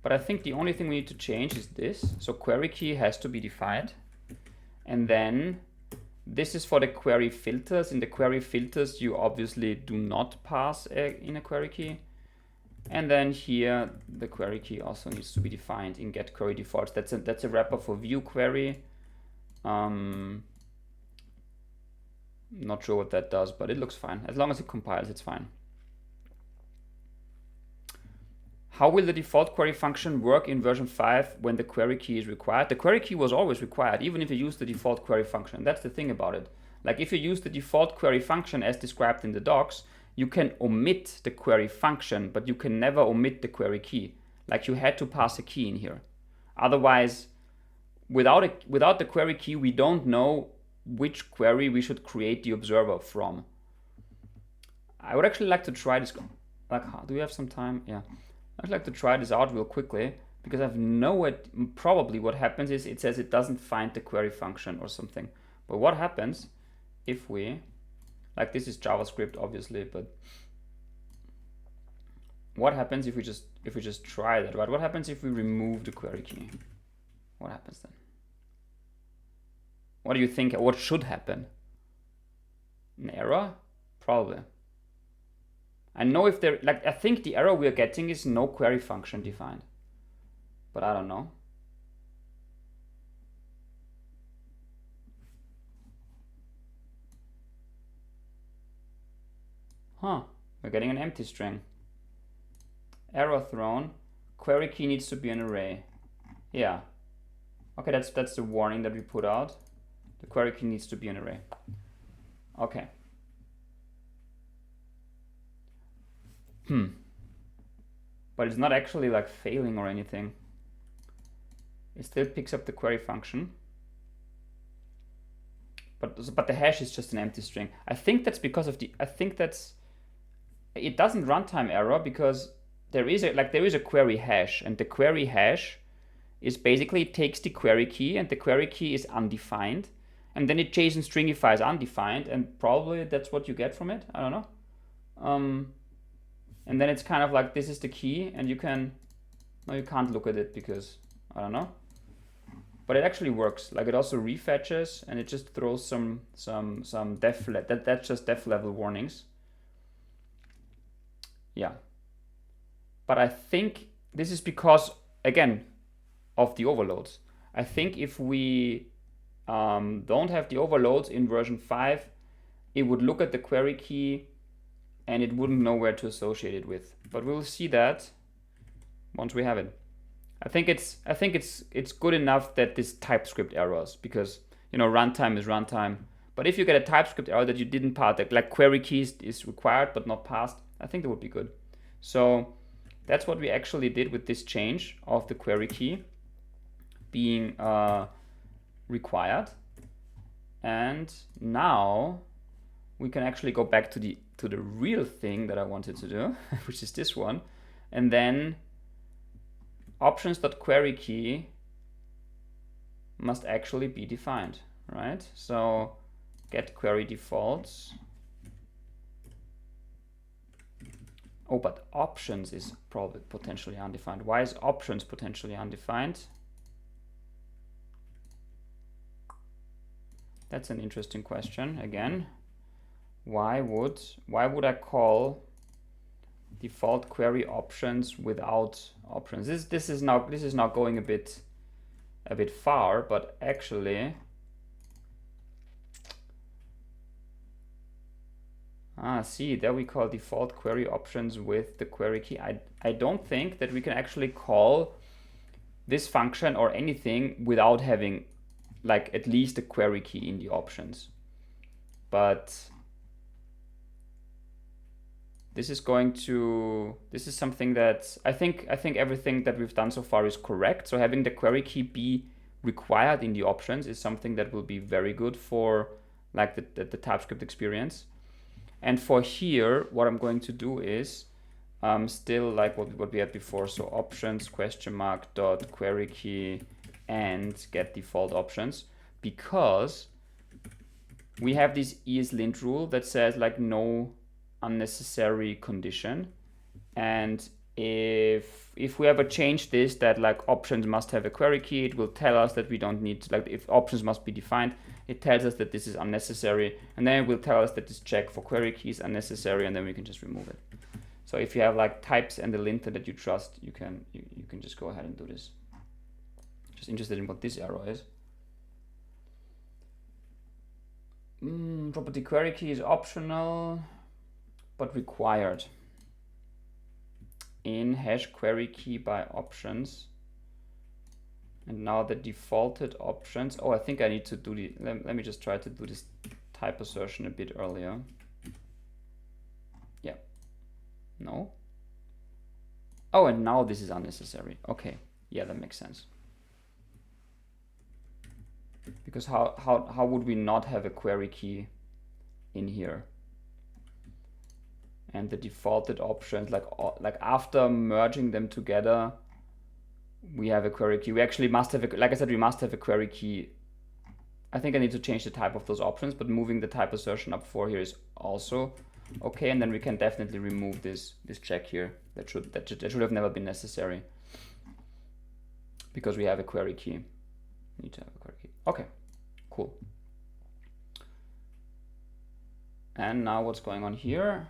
But I think the only thing we need to change is this. So query key has to be defined. And then this is for the query filters. In the query filters, you obviously do not pass in a query key. And then here, the query key also needs to be defined in get query defaults. That's a wrapper for view query. Not sure what that does, but it looks fine. As long as it compiles, it's fine. How will the default query function work in version 5 when the query key is required? The query key was always required, even if you use the default query function. That's the thing about it. Like if you use the default query function as described in the docs, you can omit the query function, but you can never omit the query key. Like you had to pass a key in here. Otherwise, without the query key, we don't know which query we should create the observer from. I would actually like to try this. Like, do we have some time? Yeah. I'd like to try this out real quickly, because I've probably what happens is it says it doesn't find the query function or something. But what happens if we, like this is JavaScript obviously, but what happens if we just try that, right? What happens if we remove the query key? What happens then? What do you think? What should happen? An error? Probably. I know if there, like, I think the error we're getting is no query function defined, but I don't know. Huh, we're getting an empty string. Error thrown, query key needs to be an array. Yeah. Okay, that's the warning that we put out. The query key needs to be an array. Okay. But it's not actually like failing or anything. It still picks up the query function. But the hash is just an empty string. I think that's because of it doesn't runtime error because there is a query hash, and the query hash is basically it takes the query key, and the query key is undefined, and then it JSON stringifies undefined, and probably that's what you get from it. I don't know. And then it's kind of like this is the key, and you can't look at it because I don't know. But it actually works. Like it also refetches, and it just throws some def that's just def level warnings. Yeah. But I think this is because again of the overloads. I think if we don't have the overloads in version 5, it would look at the query key and it wouldn't know where to associate it with. But we'll see that once we have it. I think it's good enough that this TypeScript errors, because runtime is runtime. But if you get a TypeScript error that you didn't pass, like query keys is required but not passed, I think that would be good. So that's what we actually did with this change of the query key being required. And now we can actually go back to the real thing that I wanted to do, which is this one, and then options.queryKey must actually be defined, right? So get query defaults. Oh, but options is probably potentially undefined. Why is options potentially undefined? That's an interesting question again. Why would I call default query options without options? This is now going a bit far, but actually see, there we call default query options with the query key. I don't think that we can actually call this function or anything without having like at least a query key in the options. But this is something that I think everything that we've done so far is correct. So having the query key be required in the options is something that will be very good for like the TypeScript experience. And for here, what I'm going to do is still like what we had before. So options dot query key and get default options, because we have this ESLint rule that says like no unnecessary condition. And if we ever change this, that like options must have a query key, it will tell us that we don't need to, like if options must be defined, it tells us that this is unnecessary, and then it will tell us that this check for query key is unnecessary, and then we can just remove it. So if you have like types and the linter that you trust, you can just go ahead and do this. Just interested in what this error is. Property query key is optional but required in hash query key by options. And now the defaulted options. Oh, I think I need to do the, let me just try to do this type assertion a bit earlier. Yeah. No. Oh, and now this is unnecessary. Okay. Yeah, that makes sense. Because how would we not have a query key in here? And the defaulted options, like after merging them together, we have a query key. We actually must have, like I said, we must have a query key. I think I need to change the type of those options, but moving the type assertion up 4 here is also okay. And then we can definitely remove this check here. That should have never been necessary, because we have a query key. Need to have a query key. Okay, cool. And now what's going on here?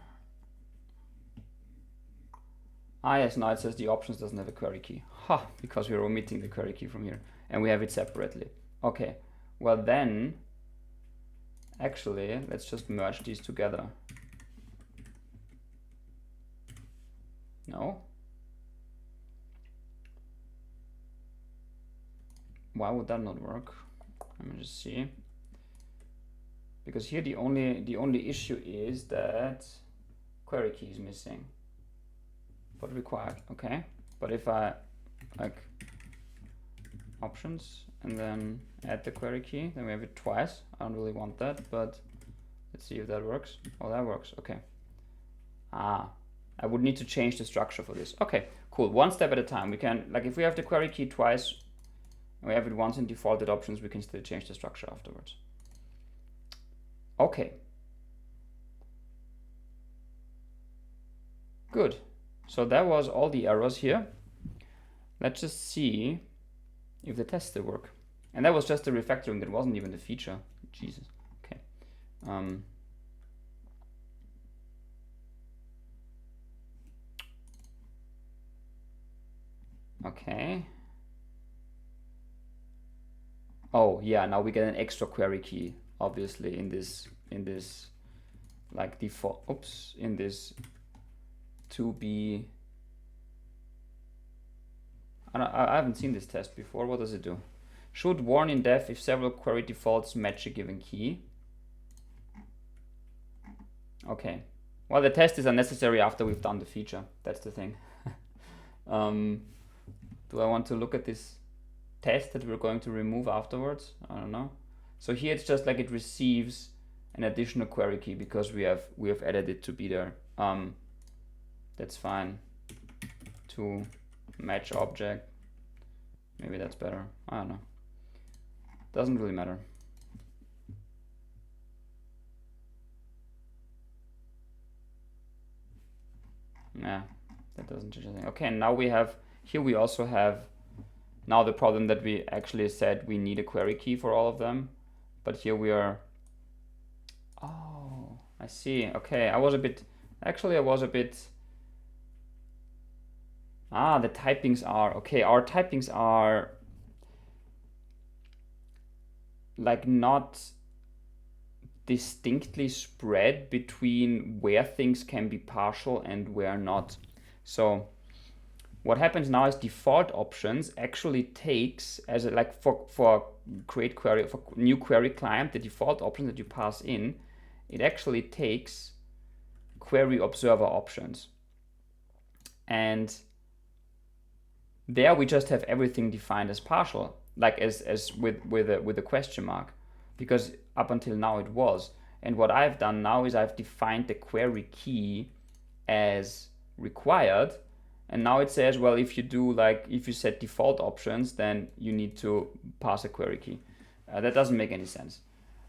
Ah, yes, now it says the options doesn't have a query key. Ha, because we're omitting the query key from here, and we have it separately. Okay, well then, actually, let's just merge these together. No? Why would that not work? Let me just see. Because here the only issue is that query key is missing. But required, okay. But if I like options and then add the query key, then we have it twice. I don't really want that, but let's see if that works. Oh, that works, okay. Ah, I would need to change the structure for this. Okay, cool, one step at a time. We can, like if we have the query key twice, and we have it once in defaulted options, we can still change the structure afterwards. Okay. Good. So that was all the errors here. Let's just see if the tests still work. And that was just the refactoring, that wasn't even the feature. Jesus. Okay. Okay. Oh yeah, now we get an extra query key, obviously, in this like default, oops, in this to be, I haven't seen this test before. What does it do? Should warn in def if several query defaults match a given key. Okay. Well, the test is unnecessary after we've done the feature. That's the thing. Do I want to look at this test that we're going to remove afterwards? I don't know. So here it's just like it receives an additional query key because we have added it to be there. That's fine. To match object. Maybe that's better. I don't know. Doesn't really matter. Nah, that doesn't change anything. Okay, now we have, here we also have now the problem that we actually said we need a query key for all of them. But here we are, oh, I see. Okay, I was a bit, the typings are, okay, our typings are like not distinctly spread between where things can be partial and where not. So what happens now is default options actually takes as a, like for create query, for new query client, the default option that you pass in, it actually takes query observer options. And there we just have everything defined as partial, like as with a question mark, because up until now it was. And what I've done now is I've defined the query key as required, and now it says, well, if you set default options, then you need to pass a query key. That doesn't make any sense.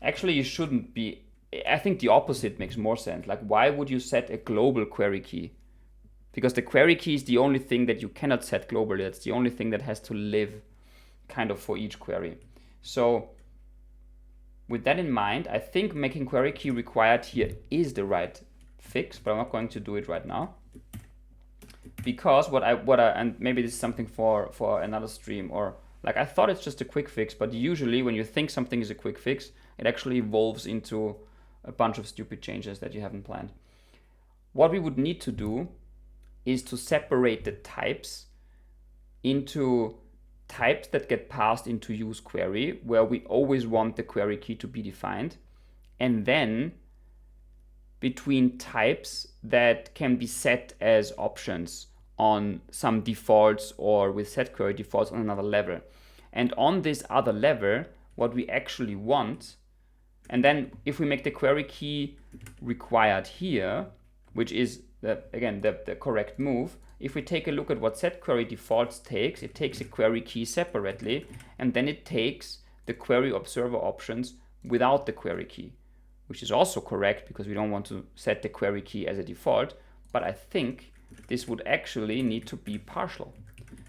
Actually, you shouldn't be. I think the opposite makes more sense. Like, why would you set a global query key? Because the query key is the only thing that you cannot set globally. That's the only thing that has to live kind of for each query. So with that in mind, I think making query key required here is the right fix, but I'm not going to do it right now. Because what I and maybe this is something for another stream, or like I thought it's just a quick fix, but usually when you think something is a quick fix, it actually evolves into a bunch of stupid changes that you haven't planned. What we would need to do is to separate the types into types that get passed into use query, where we always want the query key to be defined, and then between types that can be set as options on some defaults or with set query defaults on another level. And on this other level, what we actually want, and then if we make the query key required here, which is the correct move, if we take a look at what set query defaults takes, it takes a query key separately, and then it takes the query observer options without the query key, which is also correct because we don't want to set the query key as a default, but I think this would actually need to be partial.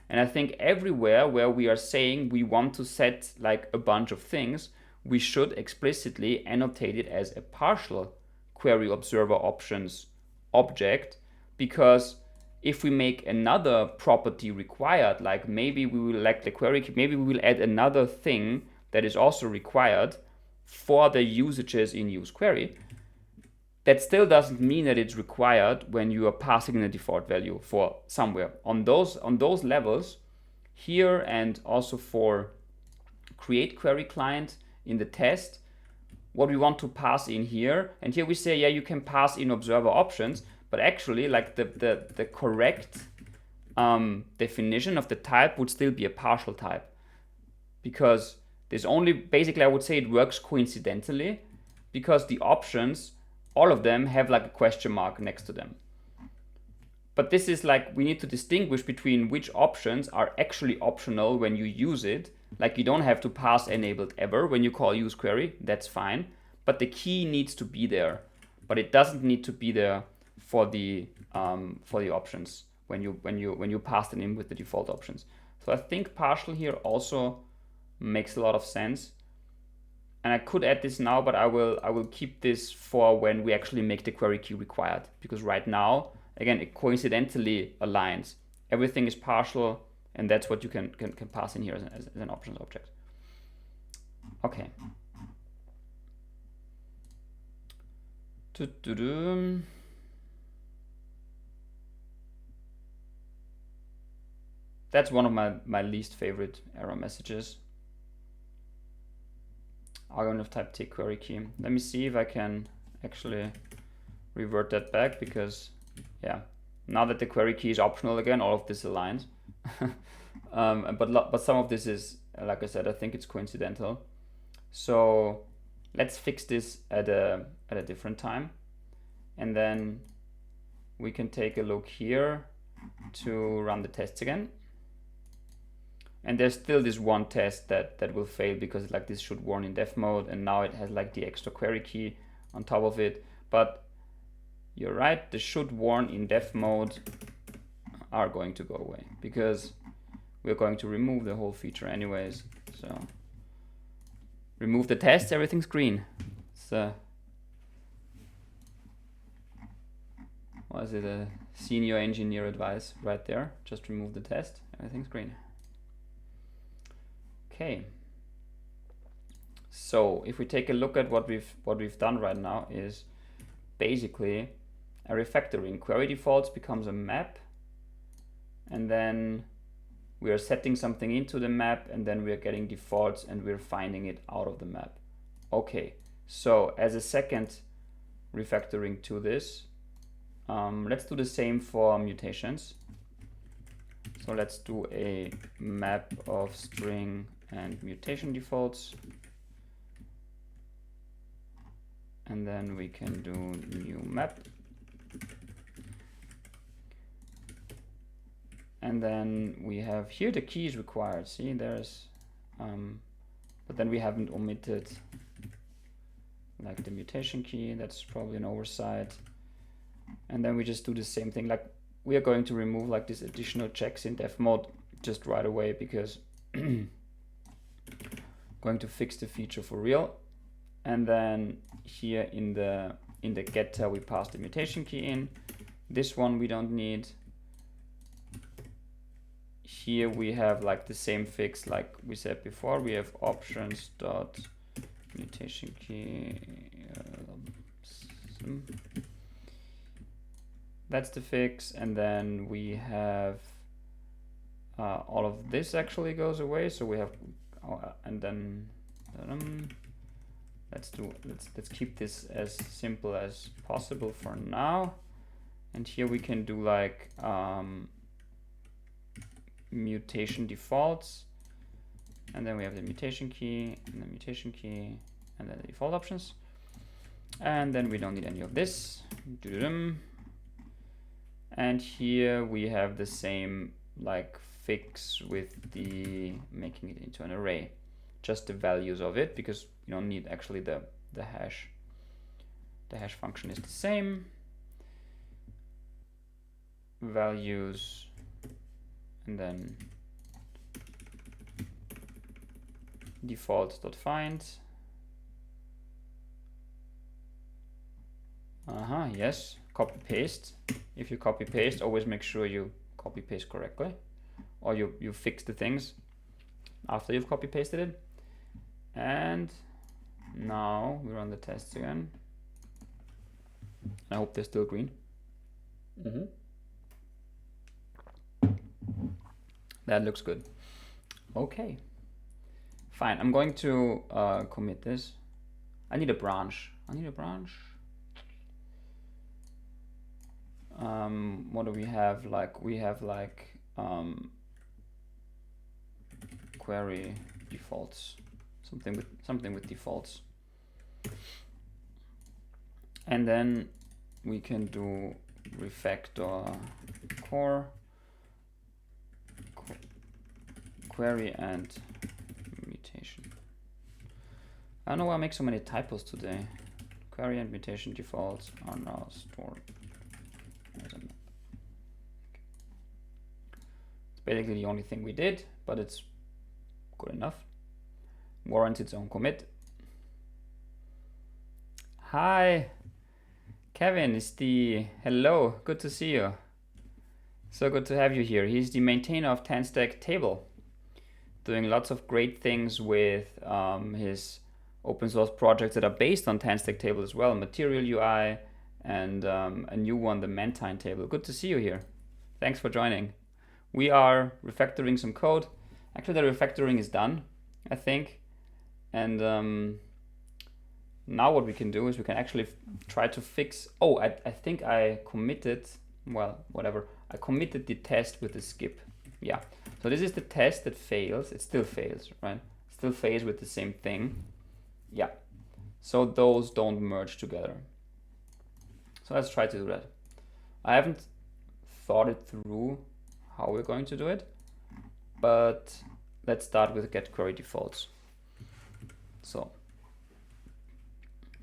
And I think everywhere where we are saying we want to set like a bunch of things, we should explicitly annotate it as a partial query observer options object, because if we make another property required, like maybe we will like the query key, maybe we will add another thing that is also required for the usages in use query, that still doesn't mean that it's required when you are passing in a default value for somewhere. On those levels here, and also for create query client in the test, what we want to pass in here, and here we say, yeah, you can pass in observer options, but actually like the correct definition of the type would still be a partial type, because there's only, basically I would say it works coincidentally, because the options, all of them have like a question mark next to them. But this is like, we need to distinguish between which options are actually optional when you use it. Like you don't have to pass enabled ever when you call use query, that's fine. But the key needs to be there, but it doesn't need to be there for the options when you pass them in with the default options. So I think partial here also makes a lot of sense. And I could add this now, but I will keep this for when we actually make the query key required, because right now, again, it coincidentally aligns. Everything is partial, and that's what you can pass in here as an options object. Okay. That's one of my least favorite error messages. Argument of type take query key. Let me see if I can actually revert that back, because yeah, now that the query key is optional again, all of this aligns. But some of this is, like I said, I think it's coincidental. So let's fix this at a different time, and then we can take a look here to run the tests again. And there's still this one test that will fail, because like this should warn in dev mode, and now it has like the extra query key on top of it. But you're right, the should warn in dev mode are going to go away, because we're going to remove the whole feature anyways. So remove the test, everything's green. So was it a senior engineer advice right there? Just remove the test, everything's green. Okay, so if we take a look at what we've done right now, is basically a refactoring. Query defaults becomes a map, and then we are setting something into the map, and then we are getting defaults, and we're finding it out of the map. Okay, so as a second refactoring to this, let's do the same for mutations. So let's do a map of string and mutation defaults. And then we can do new map. And then we have here the key is required. See, there's, but then we haven't omitted like the mutation key. That's probably an oversight. And then we just do the same thing. Like we are going to remove like these additional checks in dev mode just right away because going to fix the feature for real. And then here in the getter we pass the mutation key in. This one we don't need. Here we have like the same fix like we said before. We have options dot mutation key. That's the fix, and then we have all of this actually goes away. So we have, and then let's keep this as simple as possible for now. And here we can do like mutation defaults, and then we have the mutation key and the mutation key and then the default options, and then we don't need any of this. And here we have the same like fix with the making it into an array, just the values of it, because you don't need actually the hash. The hash function is the same. Values, and then default.find. Yes, copy paste. If you copy paste, always make sure you copy paste correctly, or you fix the things after you've copy pasted it. And now we run the tests again. I hope they're still green. That looks good. Okay, fine. I'm going to commit this. I need a branch. What do we have? Like we have like query defaults, something with defaults, and then we can do refactor core query and mutation. I don't know why I make so many typos today. Query and mutation defaults are now stored. It's basically the only thing we did, but it's good enough. Warrants its own commit. Hi, Kevin is hello, good to see you. So good to have you here. He's the maintainer of TanStack table, doing lots of great things with his open source projects that are based on TanStack table as well, Material UI, and a new one, the Mantine table. Good to see you here. Thanks for joining. We are refactoring some code. Actually, the refactoring is done, I think. And now what we can do is we can actually try to fix, I think I committed, well, whatever. I committed the test with the skip. Yeah, so this is the test that fails. It still fails, right? Still fails with the same thing. Yeah, so those don't merge together. So let's try to do that. I haven't thought it through how we're going to do it, but let's start with get query defaults. So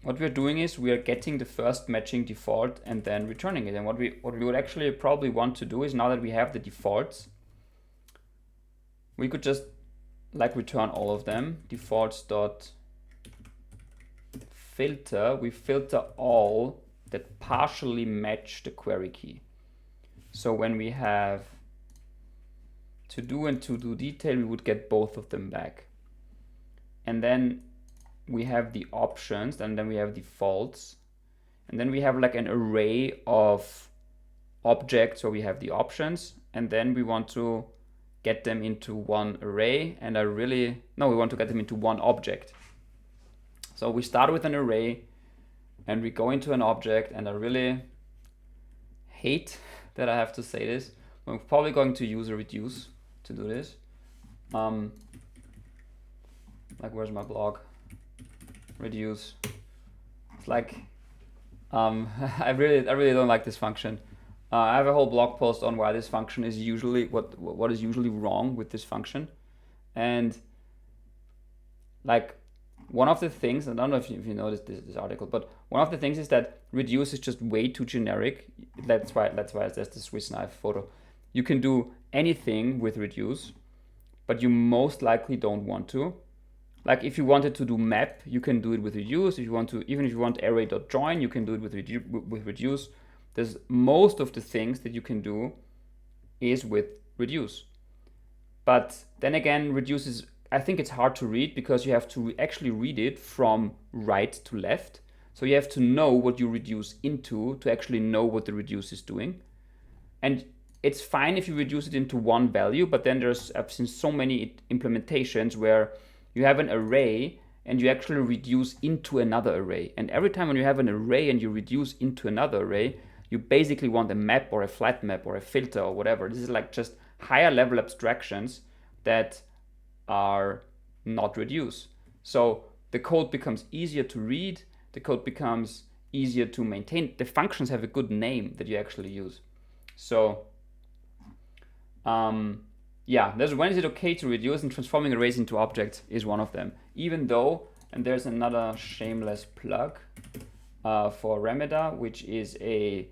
what we're doing is we are getting the first matching default and then returning it. And what we would actually probably want to do is, now that we have the defaults, we could just like return all of them. Defaults dot filter. We filter all that partially match the query key. So when we have to do and to do detail, we would get both of them back. And then we have the options, and then we have defaults, and then we have like an array of objects. So we have the options, and then we want to get them into one array, and we want to get them into one object. So we start with an array and we go into an object, and I really hate that I have to say this. I'm probably going to use a reduce to do this. Like, where's my blog? Reduce. It's like, I really don't like this function. I have a whole blog post on why this function is usually what is usually wrong with this function, and like one of the things, I don't know if you noticed this article, but one of the things is that reduce is just way too generic. That's why there's the Swiss knife photo. You can do anything with reduce, but you most likely don't want to. Like if you wanted to do map, you can do it with reduce. If you want to, even if you want array.join, you can do it with reduce. There's most of the things that you can do is with reduce. But then again, reduce is, I think it's hard to read because you have to actually read it from right to left. So you have to know what you reduce into to actually know what the reduce is doing. And it's fine if you reduce it into one value, but then I've seen so many implementations where you have an array and you actually reduce into another array. And every time when you have an array and you reduce into another array, you basically want a map or a flat map or a filter or whatever. This is like just higher level abstractions that are not reduce. So the code becomes easier to read, the code becomes easier to maintain. The functions have a good name that you actually use. So yeah, there's when is it okay to reduce, and transforming arrays into objects is one of them. Even though, and there's another shameless plug for Remeda, which is a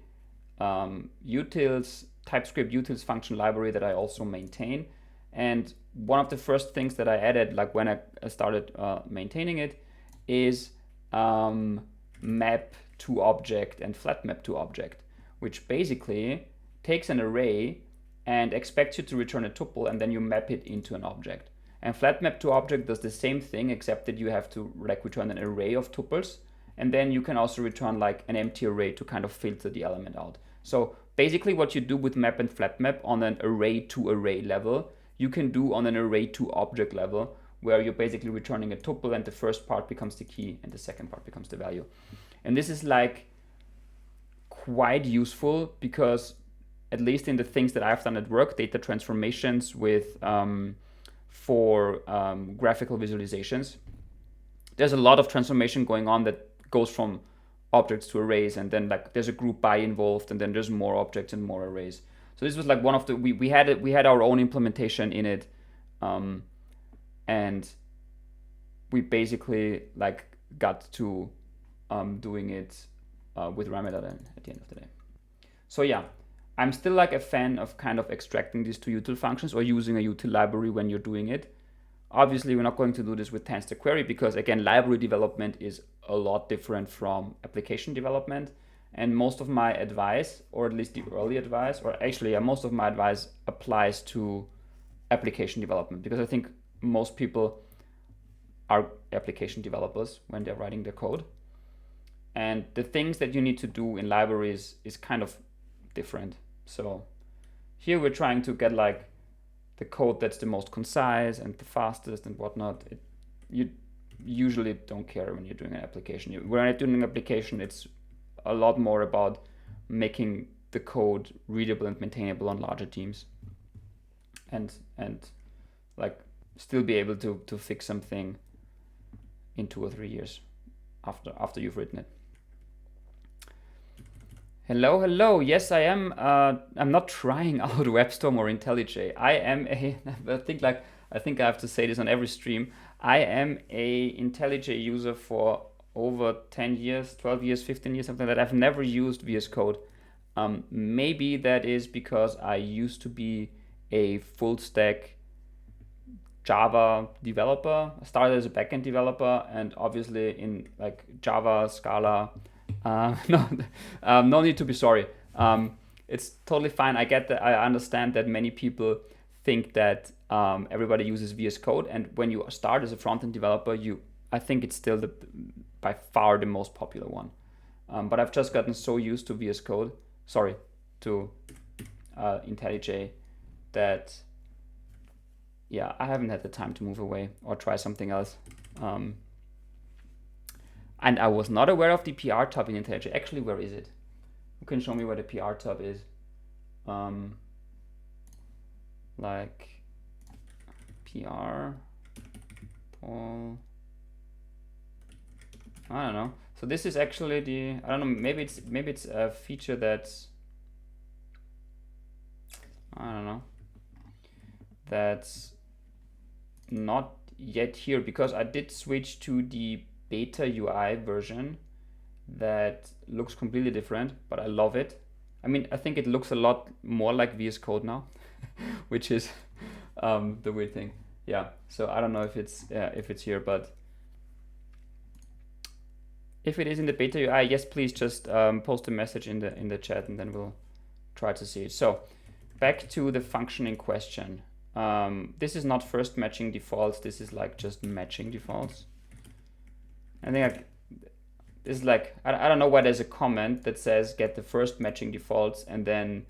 TypeScript utils function library that I also maintain. And one of the first things that I added, like when I started maintaining it, is map to object and flat map to object, which basically takes an array and expects you to return a tuple, and then you map it into an object. And flat map to object does the same thing, except that you have to like return an array of tuples, and then you can also return like an empty array to kind of filter the element out. So basically what you do with map and flat map on an array to array level, you can do on an array to object level, where you're basically returning a tuple and the first part becomes the key and the second part becomes the value. And this is like quite useful because at least in the things that I've done at work, data transformations with for graphical visualizations, there's a lot of transformation going on that goes from objects to arrays, and then like there's a group by involved, and then there's more objects and more arrays. So this was like one of the we had our own implementation in it, and we basically like got to doing it with Remeda then at the end of the day. So yeah, I'm still like a fan of kind of extracting these to util functions or using a util library when you're doing it. Obviously, we're not going to do this with TanStack query because again, library development is a lot different from application development. And most of my advice, or at least the early advice, or actually most of my advice applies to application development, because I think most people are application developers when they're writing their code. And the things that you need to do in libraries is kind of different. So here we're trying to get like the code that's the most concise and the fastest and whatnot. You usually don't care when you're doing an application. When you're doing an application, it's a lot more about making the code readable and maintainable on larger teams, and like still be able to fix something in 2 or 3 years after you've written it. Hello. Yes, I am. I'm not trying out WebStorm or IntelliJ. I think I have to say this on every stream. I am a IntelliJ user for over 10 years, 12 years, 15 years, something like that. I've never used VS Code. Maybe that is because I used to be a full stack Java developer. I started as a backend developer, and obviously in like Java, Scala. No need to be sorry. It's totally fine. I get that. I understand that many people think that everybody uses VS Code, and when you start as a front-end developer, I think it's still by far the most popular one. But I've just gotten so used to VS Code, to IntelliJ, that yeah, I haven't had the time to move away or try something else. And I was not aware of the PR tab in IntelliJ. Actually, where is it? Who can show me where the PR tab is? Like PR, Paul. I don't know. So this is actually the, I don't know, maybe it's a feature that's, I don't know, that's not yet here, because I did switch to the beta UI version that looks completely different, but I love it. I mean, I think it looks a lot more like VS Code now, which is the weird thing. Yeah, so I don't know if it's here, but if it is in the beta UI, yes, please just post a message in the chat, and then we'll try to see it. So back to the function in question. This is not first matching defaults. This is like just matching defaults. I think this is like, I don't know why there's a comment that says get the first matching defaults, and then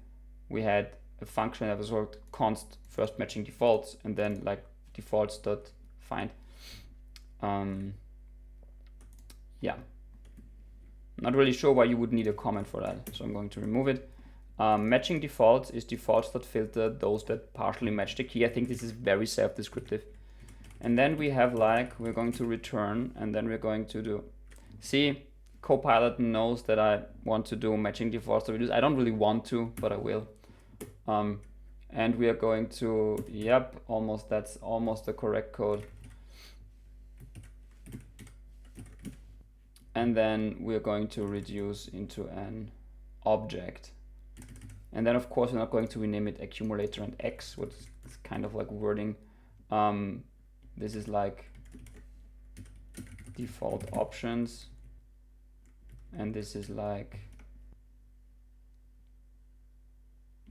we had a function that was called const first matching defaults, and then like defaults dot find. Yeah, not really sure why you would need a comment for that, so I'm going to remove it. Matching defaults is defaults.filter those that partially match the key. I think this is very self-descriptive. And then we have like, we're going to return, and then we're going to do, see, Copilot knows that I want to do matching defaults to reduce. I don't really want to, but I will. And we are going to, yep, almost, that's almost the correct code. And then we're going to reduce into an object. And then of course we're not going to rename it accumulator and X, which is kind of like wording. This is like default options. And this is like,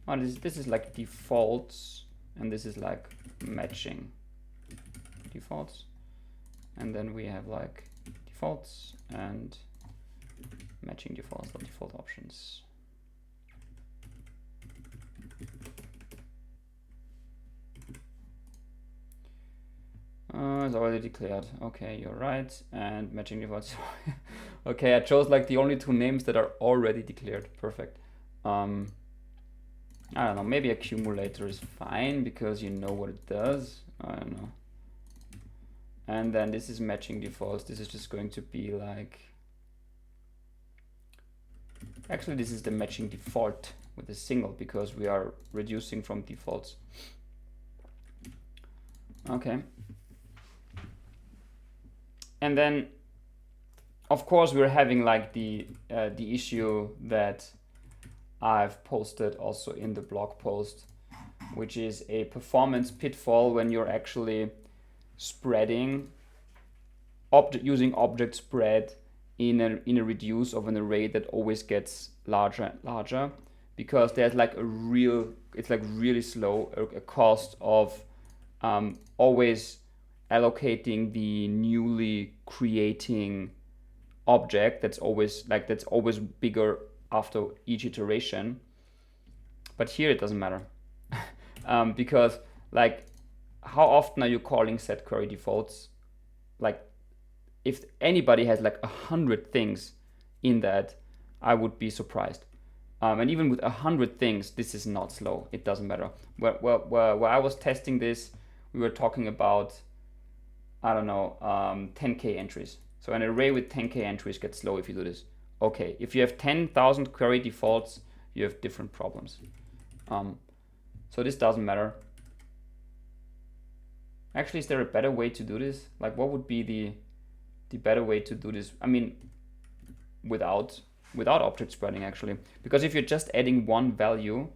oh, this is like defaults, and this is like matching defaults. And then we have like defaults and matching defaults or default options. It's already declared. Okay, you're right. And matching defaults. Okay, I chose like the only two names that are already declared. Perfect. I don't know, maybe accumulator is fine because you know what it does. I don't know. And then this is matching defaults. This is just going to be like, actually this is the matching default with a single, because we are reducing from defaults. Okay. And then of course we're having like the issue that I've posted also in the blog post, which is a performance pitfall when you're actually spreading using object spread in a reduce of an array that always gets larger and larger, because there's like it's like really slow, a cost of always allocating the newly creating object that's always bigger after each iteration. But here it doesn't matter. Because like, how often are you calling set query defaults? Like, if anybody has like 100 things in that, I would be surprised. And even with 100 things, this is not slow. It doesn't matter. Where I was testing this, we were talking about, I don't know, 10K entries. So an array with 10K entries gets slow if you do this. Okay, if you have 10,000 query defaults, you have different problems. So this doesn't matter. Actually, is there a better way to do this? Like, what would be the better way to do this? I mean, without object spreading, actually. Because if you're just adding one value,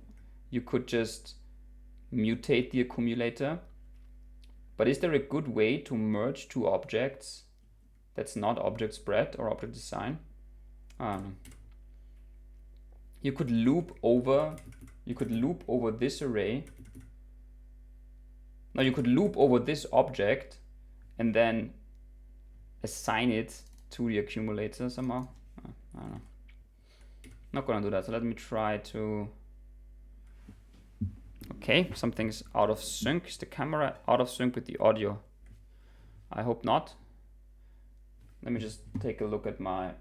you could just mutate the accumulator. But is there a good way to merge two objects that's not object spread or object design? I don't know. You could loop over this array. Now you could loop over this object and then assign it to the accumulator somehow. I don't know. Not gonna do that. So let me try to. Okay, something's out of sync. Is the camera out of sync with the audio? I hope not. Let me just take a look at my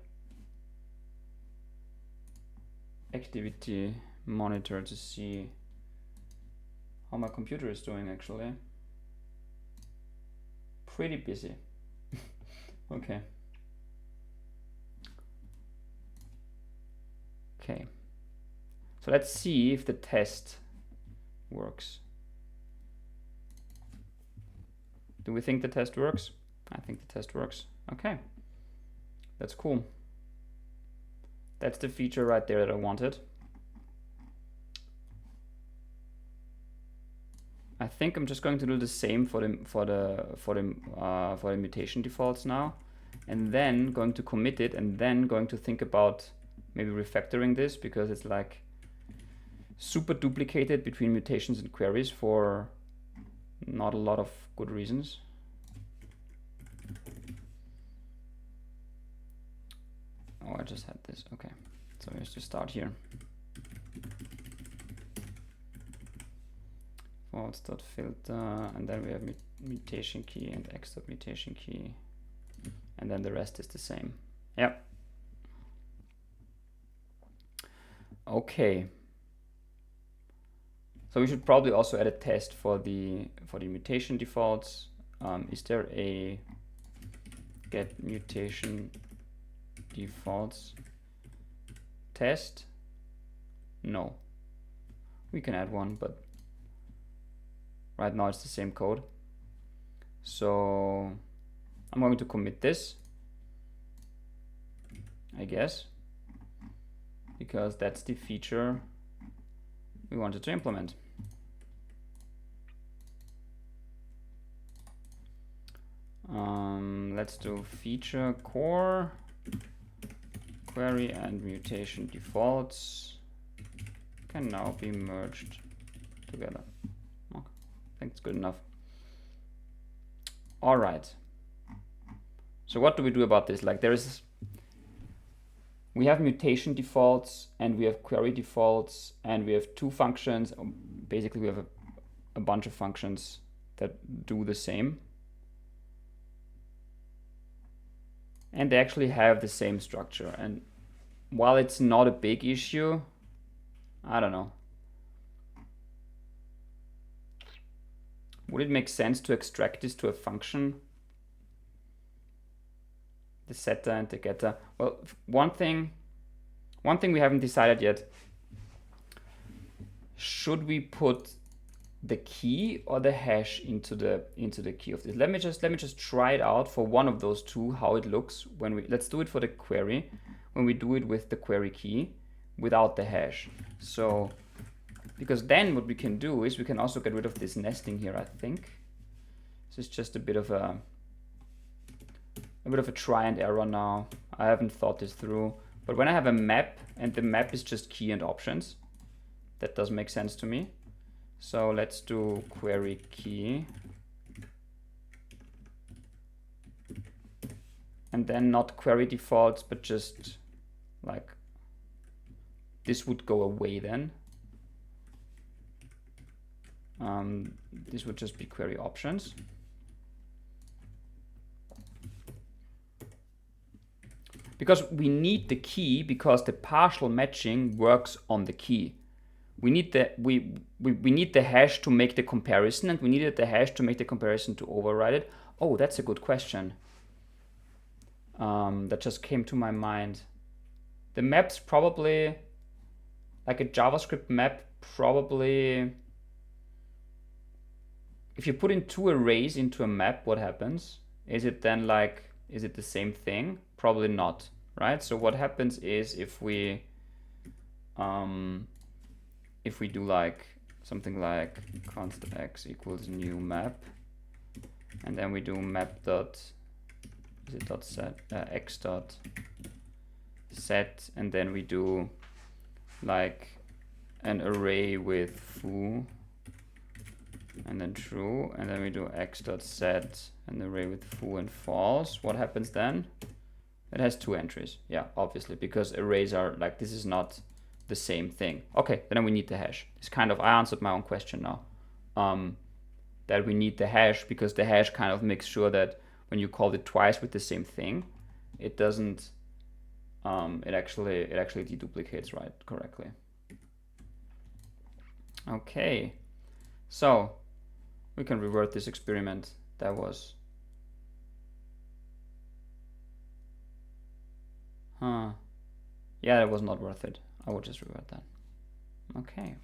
activity monitor to see how my computer is doing actually. Pretty busy. Okay. Okay. So let's see if the test works. Do we think the test works? I think the test works. Okay. That's cool. That's the feature right there that I wanted. I think I'm just going to do the same for the mutation defaults now, and then going to commit it, and then going to think about maybe refactoring this, because it's like super duplicated between mutations and queries for not a lot of good reasons. Oh, I just had this. Okay, so let's just start here. False.filter, and then we have mutation key and x.mutation key, and then the rest is the same. Yep. Okay. So we should probably also add a test for the mutation defaults. Is there a get mutation defaults test? No. We can add one, but right now it's the same code. So I'm going to commit this, I guess, because that's the feature we wanted to implement. Let's do feature core query and mutation defaults can now be merged together. Okay, I think it's good enough. All right. So what do we do about this? Like we have mutation defaults and we have query defaults and we have two functions. Basically, we have a bunch of functions that do the same. And they actually have the same structure. And while it's not a big issue, I don't know. Would it make sense to extract this to a function? The setter and the getter. Well, one thing we haven't decided yet. Should we put the key or the hash into the key of this? Let me just try it out for one of those two, how it looks when let's do it for the query, when we do it with the query key without the hash. So because then what we can do is we can also get rid of this nesting here, I think. This is just a bit of a try and error now. I haven't thought this through, but when I have a map and the map is just key and options, that does make sense to me. So let's do query key. And then not query defaults, but just like this would go away then. This would just be query options. Because we need the key, because the partial matching works on the key. We need the we need the hash to make the comparison, and we needed the hash to make the comparison to override it. Oh, that's a good question. That just came to my mind. The map's probably like a JavaScript map. Probably, if you put in two arrays into a map, what happens? Is it then like, is it the same thing? Probably not, right? So what happens is if we do like something like const x equals new map, and then we do map dot, is it dot set, x dot set, and then we do like an array with foo and then true, and then we do x dot set an array with foo and false. What happens then? It has two entries. Yeah, obviously, because arrays are like, this is not the same thing. Okay, then we need the hash. It's kind of, I answered my own question now. That we need the hash, because the hash kind of makes sure that when you call it twice with the same thing, it doesn't it actually deduplicates right correctly. Okay, so we can revert this experiment. That was yeah, it was not worth it. I will just revert that. Okay.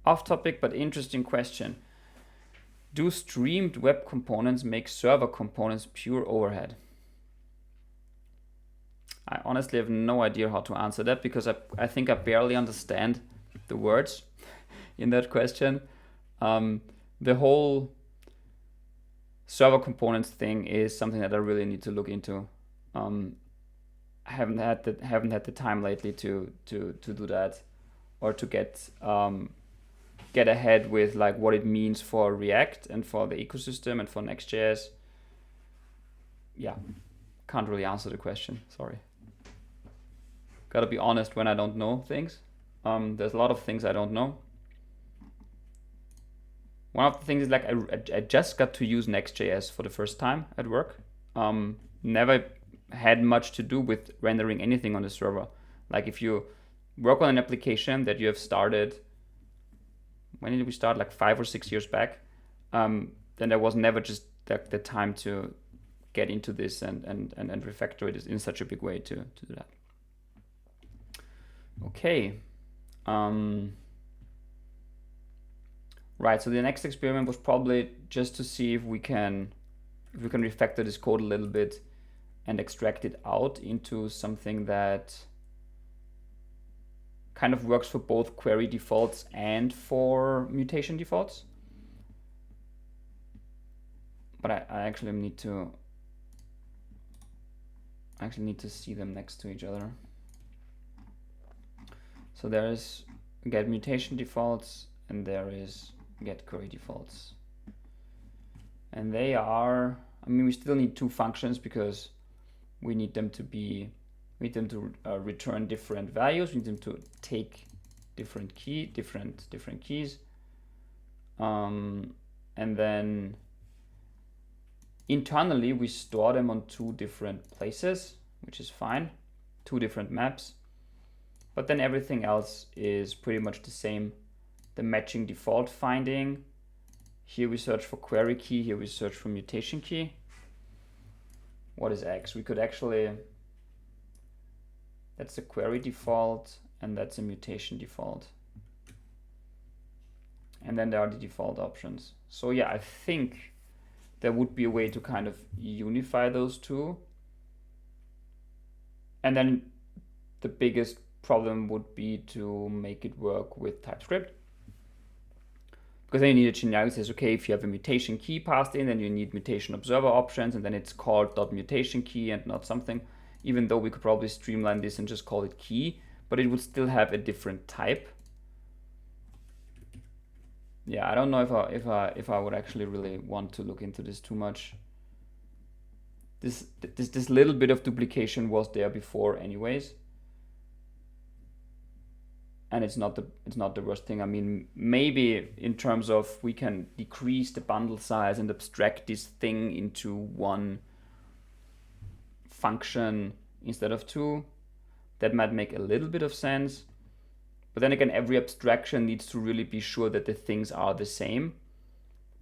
Off topic but interesting question. Do streamed web components make server components pure overhead? I honestly have no idea how to answer that because I think I barely understand the words in that question. The whole server components thing is something that I really need to look into. I haven't had the time lately to do that, or to get ahead with like what it means for React and for the ecosystem and for Next.js. Yeah, can't really answer the question. Sorry. Gotta be honest when I don't know things. There's a lot of things I don't know. One of the things is like I just got to use Next.js for the first time at work. Never had much to do with rendering anything on the server. Like if you work on an application that you have started, when did we start? Like 5 or 6 years back. Then there was never just the time to get into this and refactor it in such a big way to do that. Okay. Right, so the next experiment was probably just to see if we can refactor this code a little bit and extract it out into something that kind of works for both query defaults and for mutation defaults. But I actually need to see them next to each other. So there is get mutation defaults and there is get query defaults. And they are, I mean, we still need two functions because we need them to return different values. We need them to take different keys. And then internally we store them on 2 different places, which is fine, 2 different maps. But then everything else is pretty much the same. The matching default finding. Here we search for query key, here we search for mutation key. What is X? We could actually, that's a query default and that's a mutation default. And then there are the default options. So yeah, I think there would be a way to kind of unify those two. And then the biggest problem would be to make it work with TypeScript. Because then you need a generic that says, okay, if you have a mutation key passed in, then you need mutation observer options, and then it's called .mutation key and not something, even though we could probably streamline this and just call it key, but it would still have a different type. Yeah, I don't know if I would actually really want to look into this too much. This little bit of duplication was there before anyways. And it's not the worst thing. I mean, maybe in terms of we can decrease the bundle size and abstract this thing into 1 function instead of 2. That might make a little bit of sense. But then again, every abstraction needs to really be sure that the things are the same.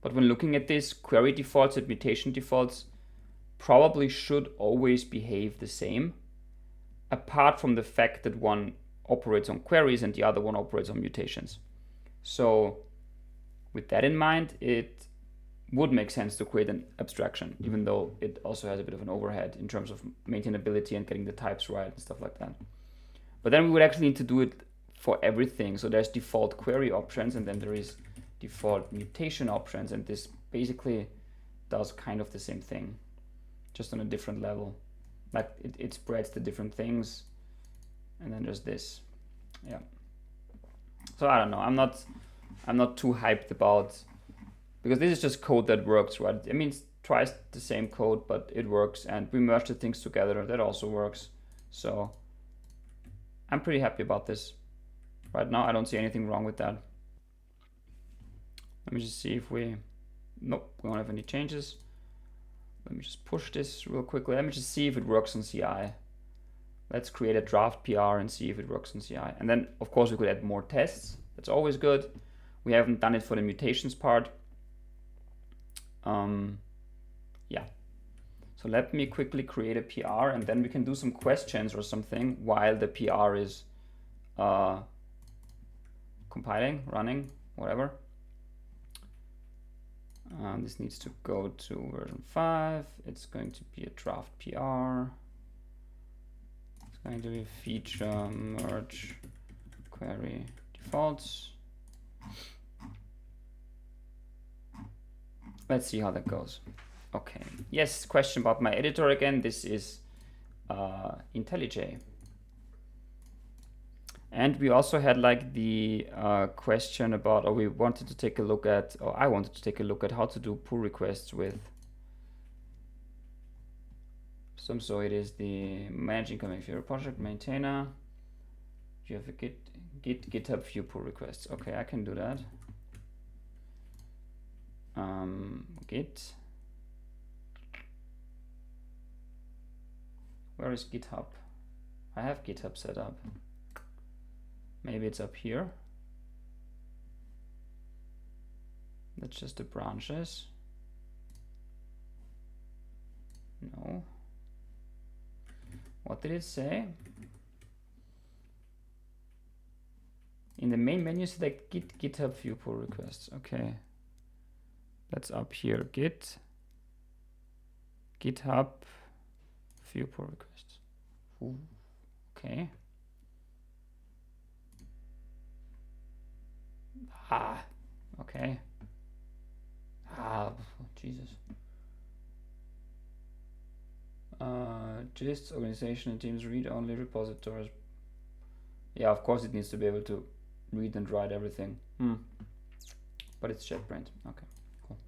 But when looking at this, query defaults and mutation defaults probably should always behave the same, apart from the fact that one operates on queries and the other one operates on mutations. So with that in mind, it would make sense to create an abstraction, even though it also has a bit of an overhead in terms of maintainability and getting the types right and stuff like that. But then we would actually need to do it for everything. So there's default query options and then there is default mutation options, and this basically does kind of the same thing, just on a different level. Like it spreads the different things. And then there's this, yeah. So I don't know. I'm not too hyped about, because this is just code that works, right? I mean, it's twice the same code, but it works, and we merged the things together. That also works. So I'm pretty happy about this. Right now, I don't see anything wrong with that. Let me just see if nope, we don't have any changes. let me just push this real quickly. Let me just see if it works on CI. Let's create a draft PR and see if it works on CI. And then, of course, we could add more tests. That's always good. We haven't done it for the mutations part. Yeah. So let me quickly create a PR, and then we can do some questions or something while the PR is compiling, running, whatever. This needs to go to version 5. It's going to be a draft PR. It's going to be feature merge query defaults. Let's see how that goes. Okay. Yes, question about my editor again. This is IntelliJ. And we also had like the question about, or we wanted to take a look at, or I wanted to take a look at how to do pull requests with some. So it is the managing command viewer project maintainer. You have a GitHub view pull requests. Okay, I can do that. Git. Where is GitHub? I have GitHub set up. Maybe it's up here. That's just the branches. No. What did it say? In the main menu, select GitHub view pull requests. Okay. That's up here. GitHub view pull requests. Ooh. Okay. Okay. Jesus. Gists, organization and teams read-only repositories. Yeah, of course it needs to be able to read and write everything. But it's JetBrains. Okay, cool.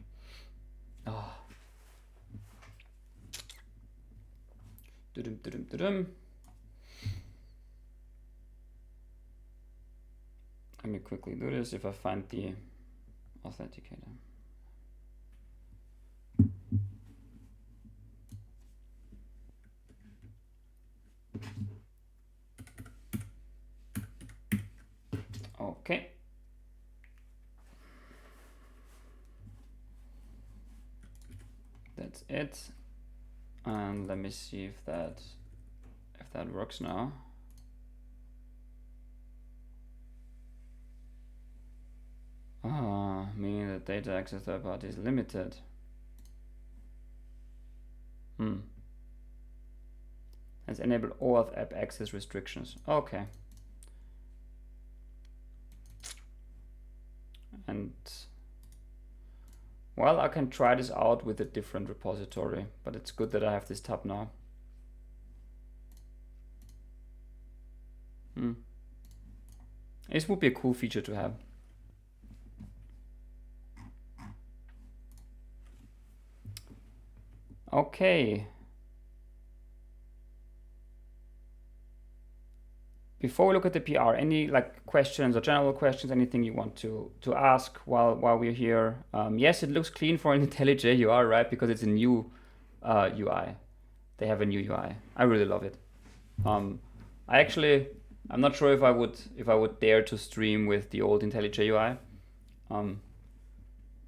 Let me quickly do this if I find the authenticator. Okay. That's it. And let me see if that works now. Meaning that data access third party is limited. Let's enable OAuth app access restrictions. Okay. And well, I can try this out with a different repository, but it's good that I have this tab now. This would be a cool feature to have. Okay. Before we look at the PR, any like questions or general questions, anything you want to ask while we're here? Yes, it looks clean for an IntelliJ. You are right, because it's a new UI. They have a new UI. I really love it. I'm not sure if I would dare to stream with the old IntelliJ UI.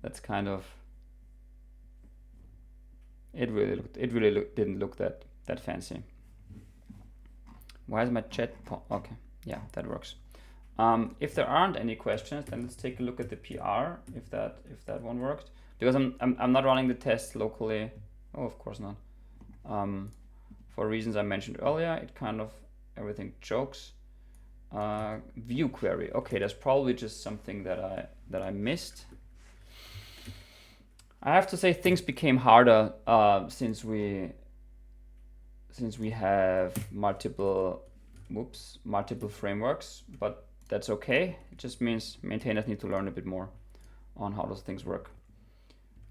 That's kind of. It really didn't look that fancy. Why is my chat? Okay, yeah, that works. If there aren't any questions, then let's take a look at the PR. If that one worked, because I'm not running the test locally. Oh, of course not. For reasons I mentioned earlier, it kind of everything chokes. View query. Okay, that's probably just something that I missed. I have to say things became harder since we have multiple frameworks, but that's okay. It just means maintainers need to learn a bit more on how those things work.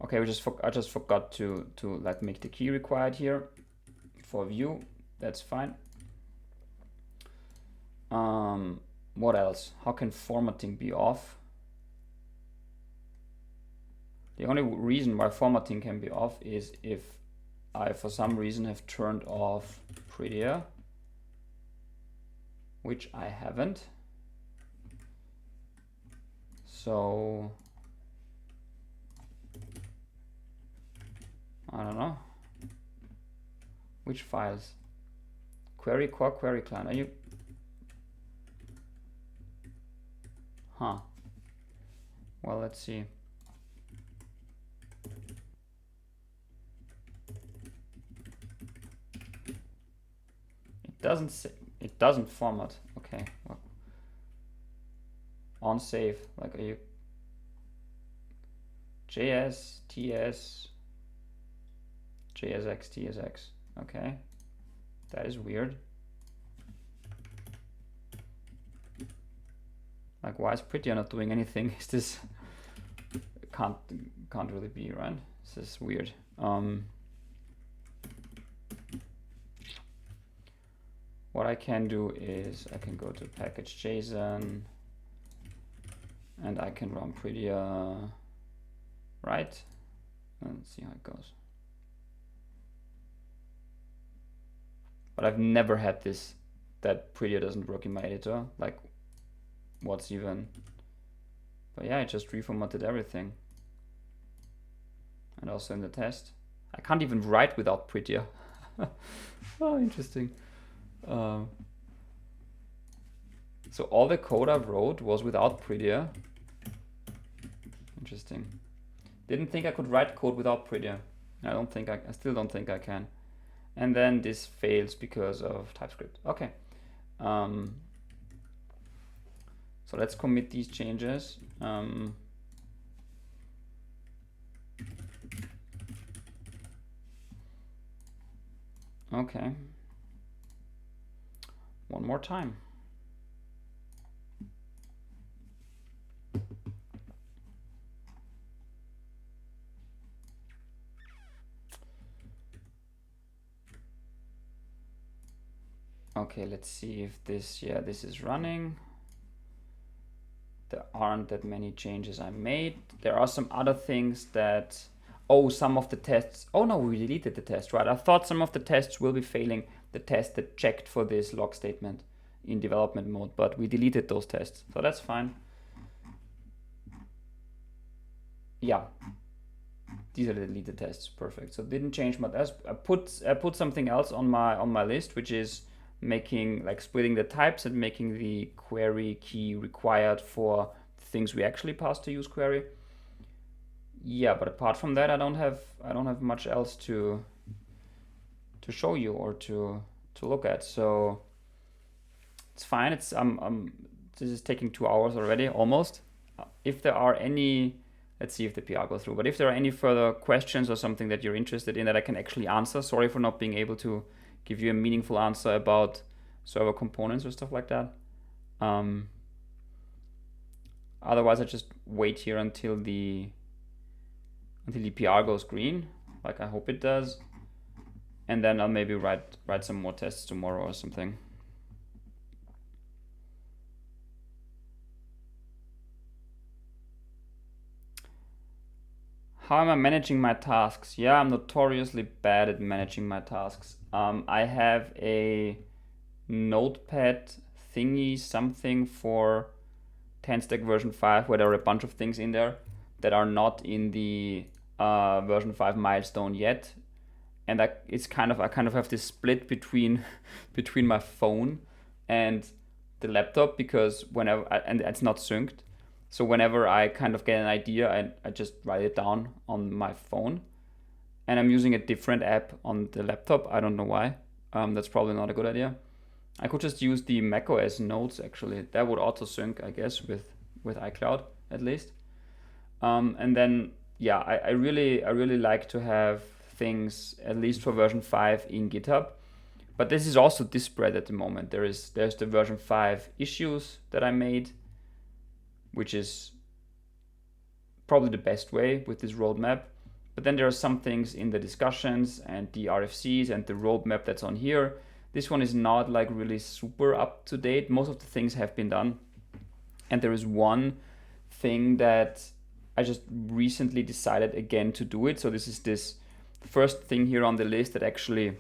Okay, I just forgot to like make the key required here for view. That's fine. What else? How can formatting be off? The only reason why formatting can be off is if I, for some reason, have turned off prettier, which I haven't. So I don't know. Which files? Query core, query client. Are you? Huh. Well, let's see. It doesn't format. Okay. Well, on save. Like, are you? JS, TS, JSX, TSX. Okay. That is weird. Like, why is prettier not doing anything? Is this can't really be, right? This is weird. What I can do is I can go to package.json and I can run prettier, right? Let's see how it goes. But I've never had this, that prettier doesn't work in my editor. Like, what's even? But yeah, I just reformatted everything. And also in the test. I can't even write without prettier. Oh, interesting. So all the code I wrote was without prettier. Interesting. Didn't think I could write code without prettier. I still don't think I can. And then this fails because of TypeScript. Okay. So let's commit these changes. Okay. One more time. Okay, let's see if this, yeah, this is running. There aren't that many changes I made. There are some other things that, oh, some of the tests, oh no, we deleted the test, right? I thought some of the tests will be failing, the test that checked for this log statement in development mode, but we deleted those tests, so that's fine. Yeah, these are the deleted tests, perfect. So didn't change much else. I put something else on my list, which is making, like, splitting the types and making the query key required for things we actually pass to use query. Yeah, but apart from that, I don't have much else to show you or to look at. So it's fine. It's this is taking 2 hours already, almost. If there are any, let's see if the PR goes through. But if there are any further questions or something that you're interested in that I can actually answer, sorry for not being able to give you a meaningful answer about server components or stuff like that. Otherwise, I just wait here until the PR goes green, like I hope it does, and then I'll maybe write some more tests tomorrow or something. How am I managing my tasks? Yeah, I'm notoriously bad at managing my tasks. I have a notepad thingy, something for TanStack version 5, where there are a bunch of things in there that are not in the version 5 milestone yet. And I kind of have this split between my phone and the laptop, because whenever and it's not synced. So whenever I kind of get an idea, I just write it down on my phone. And I'm using a different app on the laptop. I don't know why. That's probably not a good idea. I could just use the macOS notes, actually. That would auto sync, I guess, with iCloud at least. And then, yeah, I really like to have things, at least for version 5, in GitHub. But this is also disparate at the moment. There's the version 5 issues that I made, which is probably the best way with this roadmap. But then there are some things in the discussions and the RFCs and the roadmap that's on here. This one is not like really super up to date. Most of the things have been done. And there is one thing that I just recently decided again to do it. So this is this first thing here on the list that actually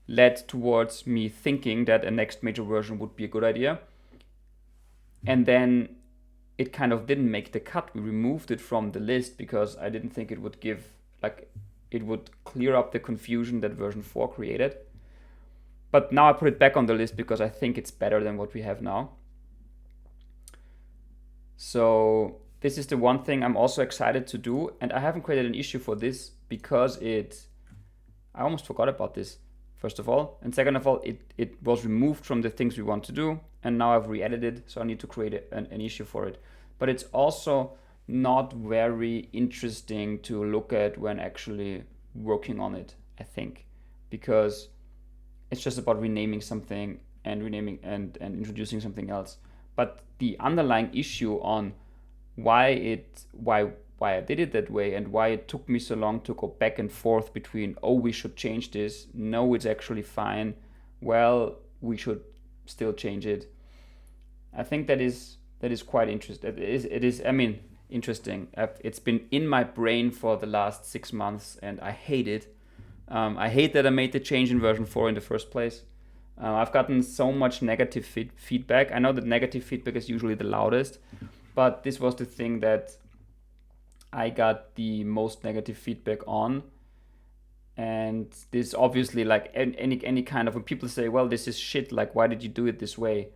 led towards me thinking that a next major version would be a good idea. And then it kind of didn't make the cut. We removed it from the list because I didn't think it would give, like, it would clear up the confusion that version 4 created. But now I put it back on the list because I think it's better than what we have now. So this is the one thing I'm also excited to do, and I haven't created an issue for this because I almost forgot about this, first of all. And second of all, it was removed from the things we want to do, and now I've re-edited, so I need to create an issue for it. But it's also not very interesting to look at when actually working on it, I think, because it's just about renaming something and renaming and introducing something else. But the underlying issue on why I did it that way and why it took me so long to go back and forth between, oh, we should change this, no, it's actually fine, well, we should still change it. I think that is quite interesting. It is, I mean, interesting. It's been in my brain for the last 6 months, and I hate it. I hate that I made the change in version 4 in the first place. I've gotten so much negative feedback. I know that negative feedback is usually the loudest, but this was the thing that I got the most negative feedback on. And this obviously, like any kind of, when people say, well, this is shit, like, why did you do it this way?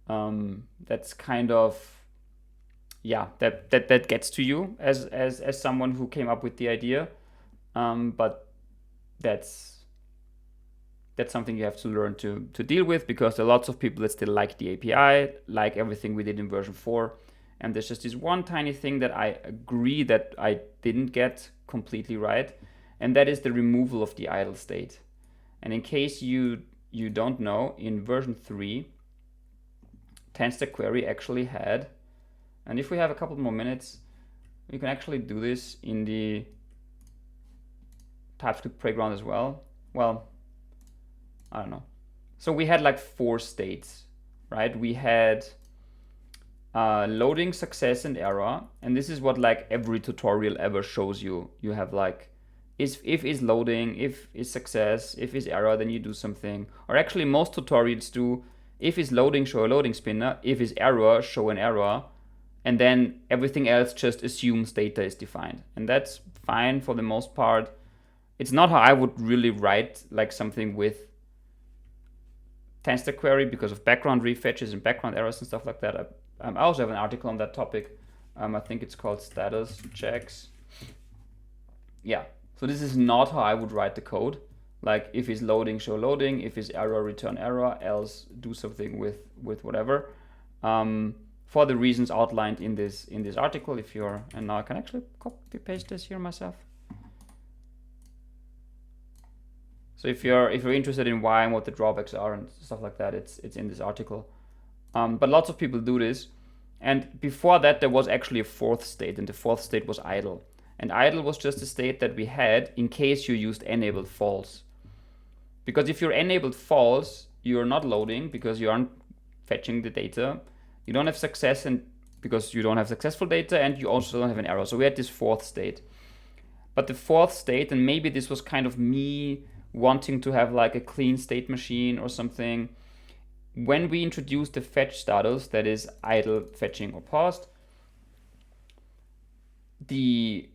That's kind of, yeah, that gets to you as someone who came up with the idea. But that's something you have to learn to deal with, because there are lots of people that still like the API, like everything we did in version 4. And there's just this one tiny thing that I agree that I didn't get completely right, and that is the removal of the idle state. And in case you don't know, in version 3, TanStack query actually had, and if we have a couple more minutes, we can actually do this in the TypeScript playground as well. Well, I don't know. So we had like 4 states, right? We had loading, success, and error. And this is what like every tutorial ever shows you. You have like, if is loading, if is success, if is error, then you do something. Or actually most tutorials do, if is loading, show a loading spinner, if is error, show an error. And then everything else just assumes data is defined. And that's fine for the most part. It's not how I would really write like something with TanStack query because of background refetches and background errors and stuff like that. I also have an article on that topic. I think it's called status checks. Yeah, so this is not how I would write the code. Like if is loading, show loading. If is error, return error. Else do something with whatever. For the reasons outlined in this article. And now I can actually copy paste this here myself. So if you're interested in why and what the drawbacks are and stuff like that, it's in this article. But lots of people do this. And before that, there was actually a 4th state, and the 4th state was idle. And idle was just a state that we had in case you used enabled false. Because if you're enabled false, you're not loading because you aren't fetching the data. You don't have success, and because you don't have successful data, and you also don't have an error. So we had this 4th state. But the 4th state, and maybe this was kind of me wanting to have like a clean state machine or something, when we introduced the fetch status, that is idle, fetching, or paused, the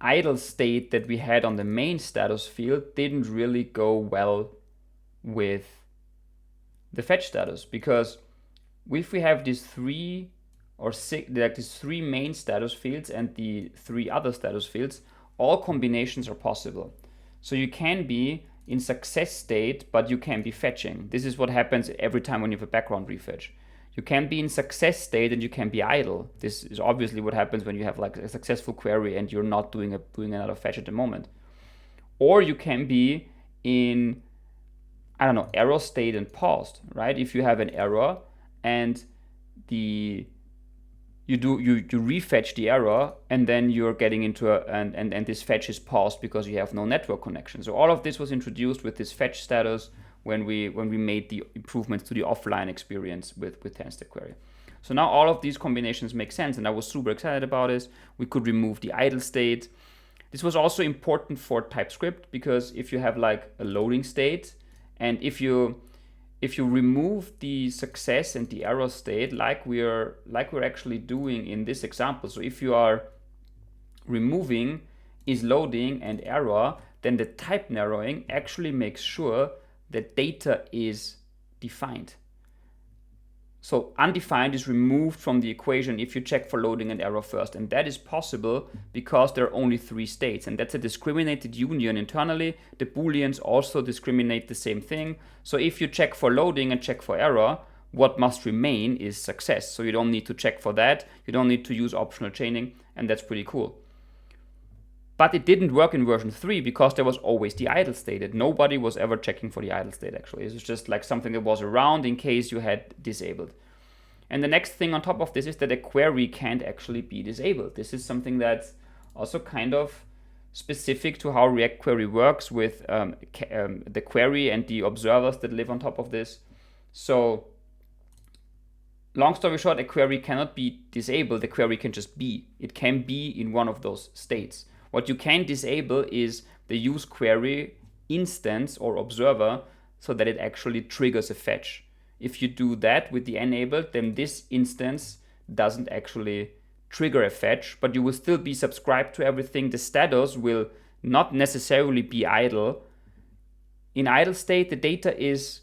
idle state that we had on the main status field didn't really go well with the fetch status, because if we have these 3 or 6, like these 3 main status fields and the 3 other status fields, all combinations are possible. So you can be in success state, but you can be fetching. This is what happens every time when you have a background refetch. You can be in success state and you can be idle. This is obviously what happens when you have like a successful query and you're not doing another fetch at the moment. Or you can be in, I don't know, error state and paused, right? If you have an error and you refetch the error, and then you're getting into and this fetch is paused because you have no network connection. So all of this was introduced with this fetch status when we made the improvements to the offline experience with TanStack query. So now all of these combinations make sense, and I was super excited about this. We could remove the idle state, This was also important for TypeScript, because if you have like a loading state, and if you remove the success and the error state like we're actually doing in this example, so if you are removing is loading and error, then the type narrowing actually makes sure that data is defined. So undefined is removed from the equation if you check for loading and error first. And that is possible because there are only 3 states. And that's a discriminated union internally. The booleans also discriminate the same thing. So if you check for loading and check for error, what must remain is success. So you don't need to check for that. You don't need to use optional chaining. And that's pretty cool. But it didn't work in version 3 because there was always the idle state. Nobody was ever checking for the idle state, actually. It was just like something that was around in case you had disabled. And the next thing on top of this is that a query can't actually be disabled. This is something that's also kind of specific to how React Query works with the query and the observers that live on top of this. So long story short, a query cannot be disabled. A query can just be. It can be in one of those states. What you can disable is the use query instance or observer so that it actually triggers a fetch. If you do that with the enabled, then this instance doesn't actually trigger a fetch, but you will still be subscribed to everything. The status will not necessarily be idle. In idle state, the data is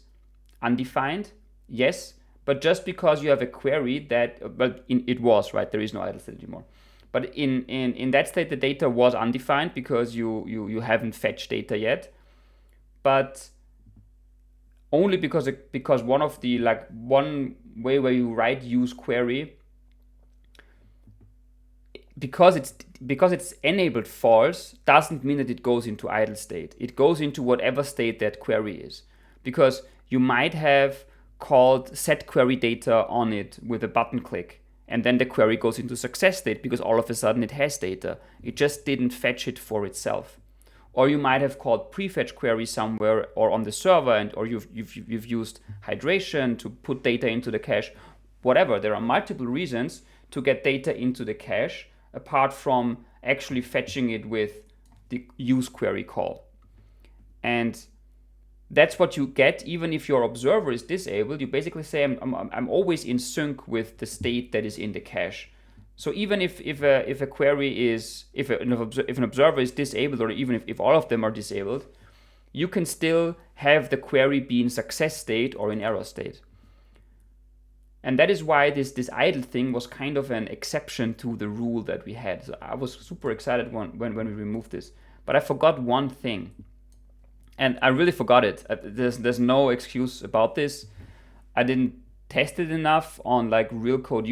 undefined, yes, but just because you have a query that, it was, right? There is no idle state anymore. But in that state, the data was undefined because you haven't fetched data yet. But only because one of the, like, one way where you write use query, because it's enabled false, doesn't mean that it goes into idle state. It goes into whatever state that query is. Because you might have called set query data on it with a button click, and then the query goes into success state because all of a sudden it has data. It just didn't fetch it for itself. Or you might have called prefetch query somewhere or on the server, or you've used hydration to put data into the cache. Whatever, there are multiple reasons to get data into the cache apart from actually fetching it with the use query call. And that's what you get even if your observer is disabled. You basically say I'm always in sync with the state that is in the cache. So even if a query is, if an observer is disabled, or even if all of them are disabled, you can still have the query be in success state or in error state. And that is why this idle thing was kind of an exception to the rule that we had. So I was super excited when we removed this. But I forgot one thing. And I really forgot it. There's no excuse about this. I didn't test it enough on like real code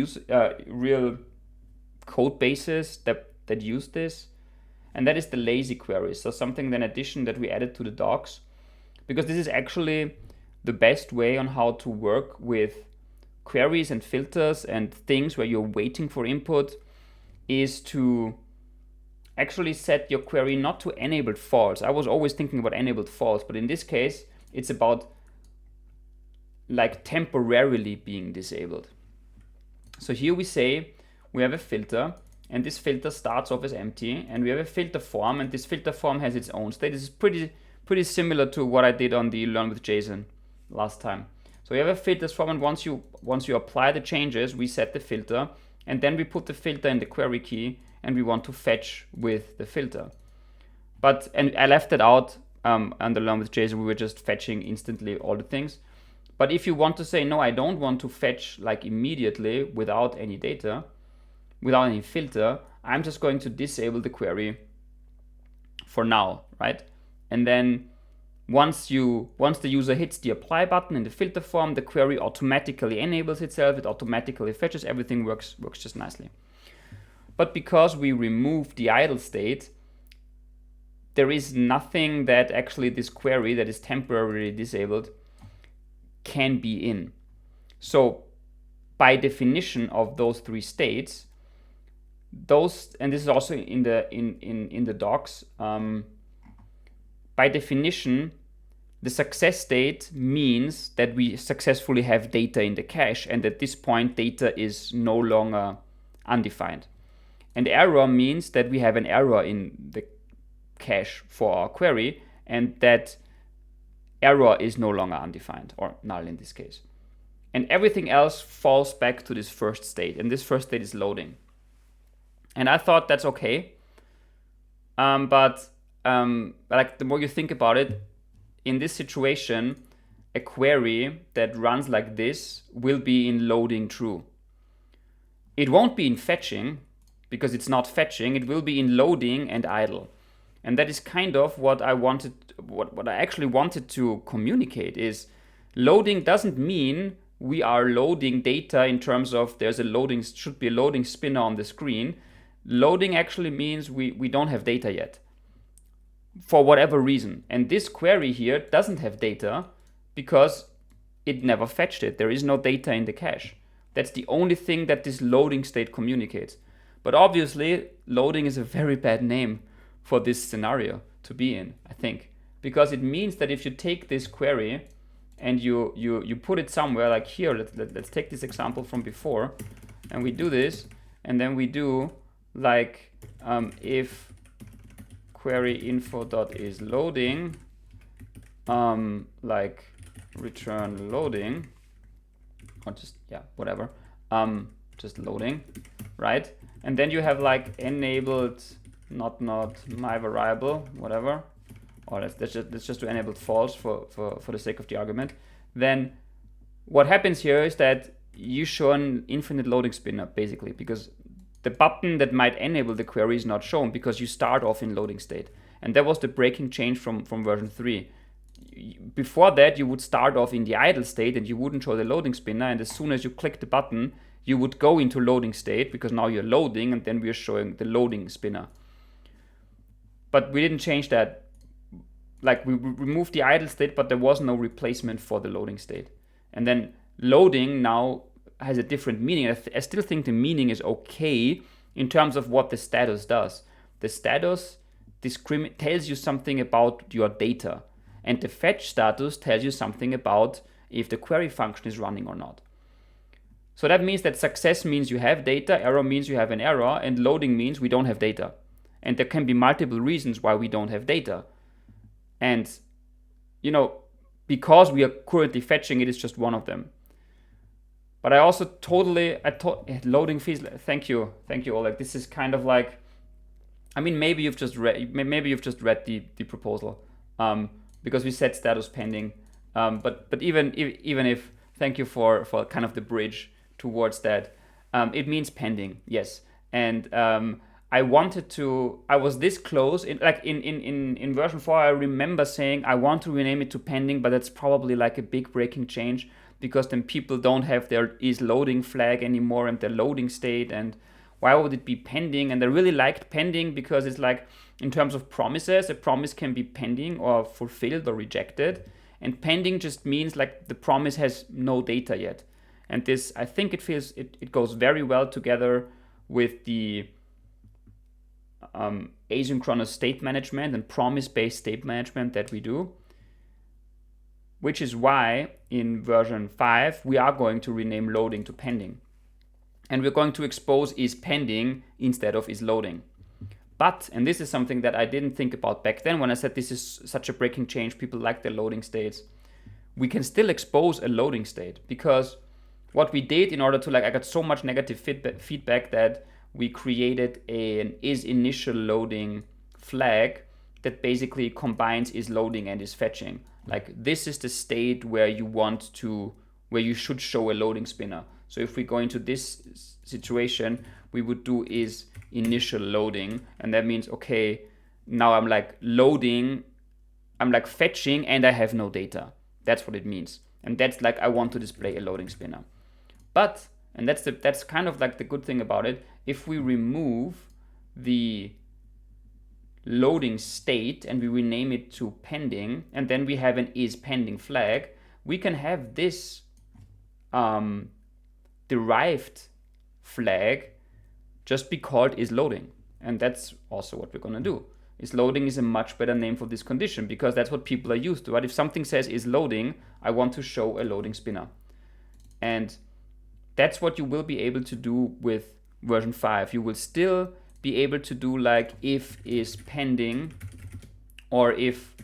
bases that use this. And that is the lazy queries. So something, an addition that we added to the docs, because this is actually the best way on how to work with queries and filters and things where you're waiting for input, is to actually set your query not to enabled false. I was always thinking about enabled false, but in this case, it's about like temporarily being disabled. So here we say we have a filter, and this filter starts off as empty, and we have a filter form, and this filter form has its own state. This is pretty similar to what I did on the Learn with JSON last time. So we have a filters form, and once you apply the changes, we set the filter, and then we put the filter in the query key, and we want to fetch with the filter. And I left it out under Learn with JSON. We were just fetching instantly all the things. But if you want to say, no, I don't want to fetch like immediately without any data, without any filter, I'm just going to disable the query for now, right? And then once the user hits the apply button in the filter form, the query automatically enables itself. It automatically fetches. Everything works just nicely. But because we removed the idle state, there is nothing that actually this query that is temporarily disabled can be in. So by definition of those 3 states, and this is also in the docs, by definition, the success state means that we successfully have data in the cache, and at this point data is no longer undefined. And error means that we have an error in cache for our query, and that error is no longer undefined, or null in this case. And everything else falls back to this first state, and this first state is loading. And I thought that's okay, but like the more you think about it, in this situation, a query that runs like this will be in loading true. It won't be in fetching, because it's not fetching. It will be in loading and idle. And that is kind of what I wanted, what I actually wanted to communicate is loading doesn't mean we are loading data in terms of there's a loading, should be a loading spinner on the screen. Loading actually means we don't have data yet, for whatever reason. And this query here doesn't have data because it never fetched it. There is no data in the cache. That's the only thing that this loading state communicates. But obviously, loading is a very bad name for this scenario to be in, I think. Because it means that if you take this query and you put it somewhere, like here, let's take this example from before, and we do this, and then we do like if query info.is loading, like return loading, or just, yeah, whatever, just loading, right? And then you have like enabled not my variable, whatever, or let's just do enabled false for the sake of the argument. Then what happens here is that you show an infinite loading spinner, basically, because the button that might enable the query is not shown because you start off in loading state. And that was the breaking change from version 3. Before that, you would start off in the idle state and you wouldn't show the loading spinner, and as soon as you click the button, you would go into loading state because now you're loading, and then we are showing the loading spinner. But we didn't change that. Like, we removed the idle state, but there was no replacement for the loading state. And then loading now has a different meaning. I still think the meaning is okay in terms of what the status does. The status tells you something about your data, and the fetch status tells you something about if the query function is running or not. So that means that success means you have data, error means you have an error, and loading means we don't have data. And there can be multiple reasons why we don't have data. And, you know, because we are currently fetching it is just one of them. But I also loading fees, thank you, Oleg. This is kind of like, I mean, maybe you've just read the proposal, because we set status pending. But even if, thank you for kind of the bridge towards that. It means pending, yes. And I was this close in version 4. I remember saying I want to rename it to pending, but that's probably like a big breaking change, because then people don't have their is loading flag anymore and their loading state, and why would it be pending? And I really liked pending because it's like, in terms of promises, a promise can be pending or fulfilled or rejected, and pending just means like the promise has no data yet. And this, I think it goes very well together with the asynchronous state management and promise-based state management that we do, which is why in version 5 we are going to rename loading to pending, and we're going to expose is pending instead of is loading. But, and this is something that I didn't think about back then when I said this is such a breaking change, people like their loading states, we can still expose a loading state, because what we did in order to, like, I got so much negative feedback that we created an is initial loading flag that basically combines is loading and is fetching. Like, this is the state where you should show a loading spinner. So if we go into this situation, we would do is initial loading, and that means, okay, now I'm like loading, I'm like fetching, and I have no data. That's what it means. And that's like, I want to display a loading spinner. But, and that's kind of like the good thing about it, if we remove the loading state and we rename it to pending, and then we have an is pending flag, we can have this derived flag just be called is loading. And that's also what we're going to do. Is loading is a much better name for this condition, because that's what people are used to, right? If something says is loading, I want to show a loading spinner. And that's what you will be able to do with version 5. You will still be able to do like if is pending or if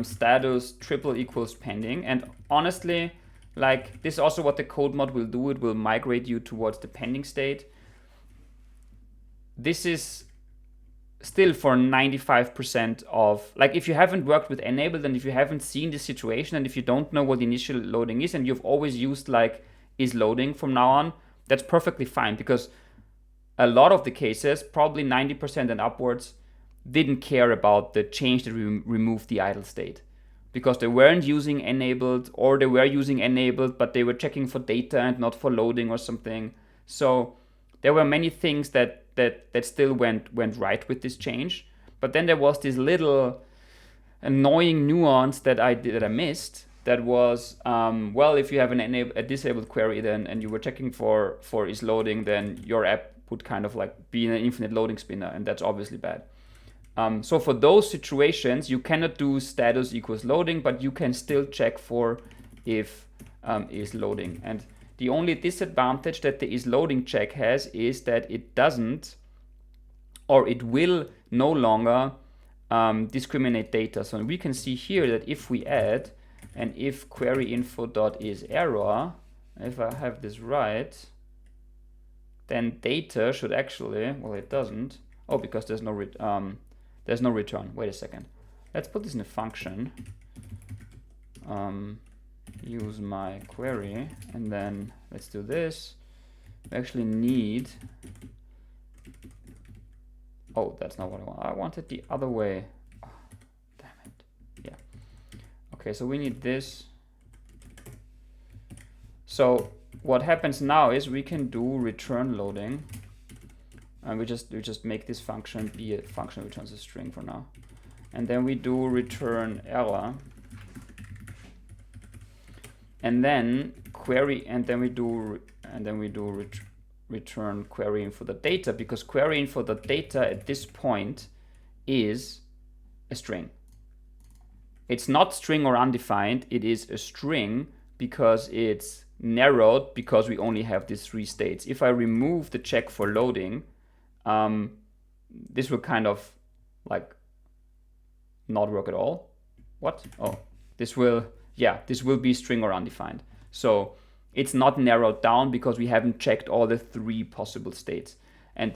status triple equals pending. And honestly, like, this is also what the code mod will do. It will migrate you towards the pending state. This is still for 95% of, like, if you haven't worked with enabled and if you haven't seen the situation and if you don't know what initial loading is and you've always used like is loading from now on, that's perfectly fine, because a lot of the cases, probably 90% and upwards, didn't care about the change that we removed the idle state, because they weren't using enabled, or they were using enabled but they were checking for data and not for loading or something. So there were many things that still went right with this change. But then there was this little annoying nuance that I missed. That was, well, if you have a disabled query then and you were checking for is loading, then your app would kind of like be in an infinite loading spinner, and that's obviously bad. So for those situations, you cannot do status equals loading, but you can still check for if is loading. And the only disadvantage that the is loading check has is that it doesn't, or it will no longer discriminate data. So we can see here that if we add an if query info dot is error, if I have this right, then data should actually, well, it doesn't. Oh, because there's no return. Wait a second. Let's put this in a function. Use my query, and then let's do this. We actually need, oh, that's not what I want. I want it the other way. Oh, damn it. Yeah. Okay, so we need this. So what happens now is we can do return loading, and we just make this function be a function that returns a string for now, and then we do return error, and then query, and then we do return query info the data, because query info the data at this point is a string. It's not string or undefined, it is a string because it's narrowed, because we only have these three states. If I remove the check for loading, this will kind of like not work at all. What? Oh, this will be string or undefined. So it's not narrowed down because we haven't checked all the three possible states. And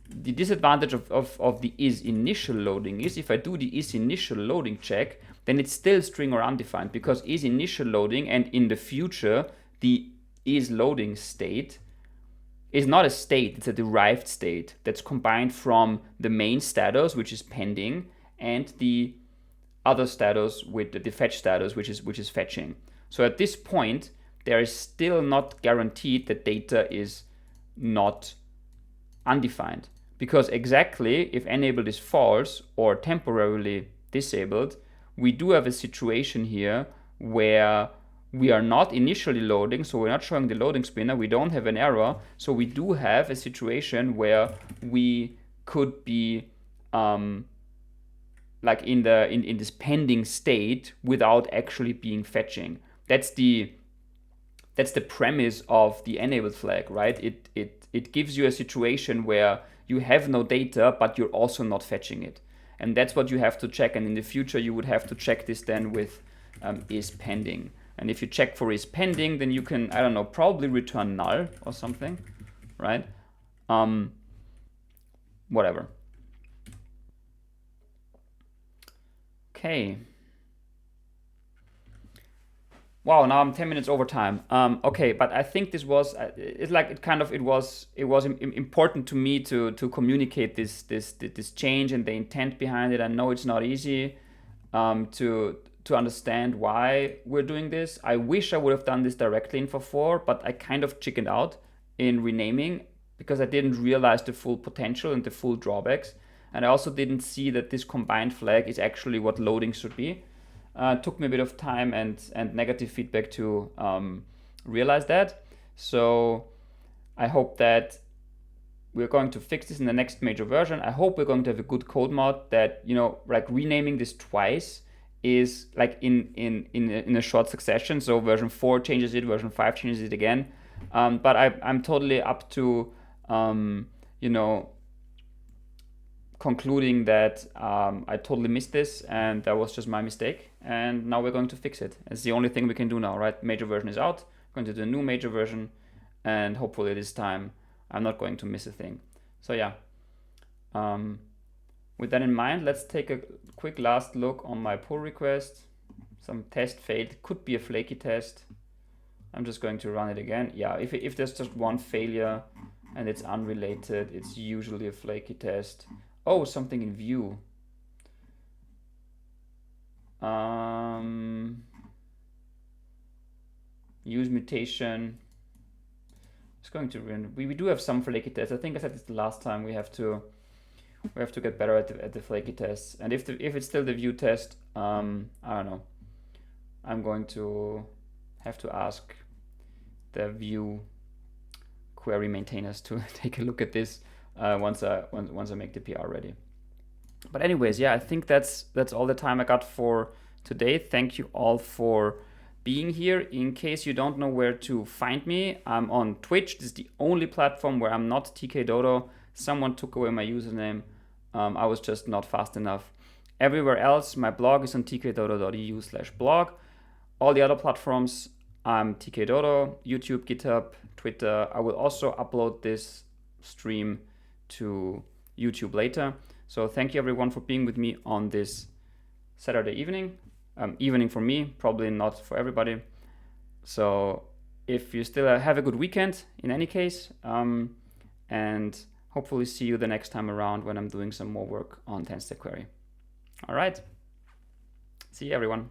the disadvantage of the is initial loading is if I do the is initial loading check, then it's still string or undefined, because is initial loading and in the future the is loading state is not a state, it's a derived state that's combined from the main status, which is pending, and the other status with the fetch status, which is fetching. So at this point, there is still not guaranteed that data is not undefined, because exactly if enabled is false or temporarily disabled, we do have a situation here where we are not initially loading, so we're not showing the loading spinner, we don't have an error, so we do have a situation where we could be like in this pending state without actually being fetching. That's the premise of the enabled flag, right? It gives you a situation where you have no data, but you're also not fetching it. And that's what you have to check. And in the future, you would have to check this then with is pending. And if you check for is pending, then you can, I don't know, probably return null or something, right? Whatever. Okay. Wow, now I'm 10 minutes over time. Okay, but I think this was it was important to me to communicate this change and the intent behind it. I know it's not easy to understand why we're doing this. I wish I would have done this directly in Info4, but I kind of chickened out in renaming because I didn't realize the full potential and the full drawbacks. And I also didn't see that this combined flag is actually what loading should be. It took me a bit of time and negative feedback to realize that. So I hope that we're going to fix this in the next major version. I hope we're going to have a good code mod that, you know, like renaming this twice is like in a short succession. So version 4 changes it, version 5 changes it again. But I'm totally up to, you know, concluding that I totally missed this and that was just my mistake, and now we're going to fix it. It's the only thing we can do now, right? Major version is out, we're going to do a new major version, and hopefully this time I'm not going to miss a thing. So yeah, with that in mind, let's take a quick last look on my pull request. Some test failed, could be a flaky test. I'm just going to run it again. Yeah, if there's just one failure and it's unrelated, it's usually a flaky test. Oh, something in view. Use mutation. It's going to run. We do have some flaky tests. I think I said this the last time. We have to get better at the flaky tests. And if it's still the view test, I don't know. I'm going to have to ask the view query maintainers to take a look at this once I make the PR ready. But anyways, yeah, I think that's all the time I got for today. Thank you all for being here. In case you don't know where to find me, I'm on Twitch. This is the only platform where I'm not TKDodo. Someone took away my username. I was just not fast enough. Everywhere else, my blog is on tkdodo.eu/blog. All the other platforms, I'm TKDodo, YouTube, GitHub, Twitter. I will also upload this stream to YouTube later. So thank you everyone for being with me on this Saturday evening. Evening for me, probably not for everybody. So if you still have a good weekend in any case, and hopefully see you the next time around when I'm doing some more work on TanStack query. All right. See you everyone.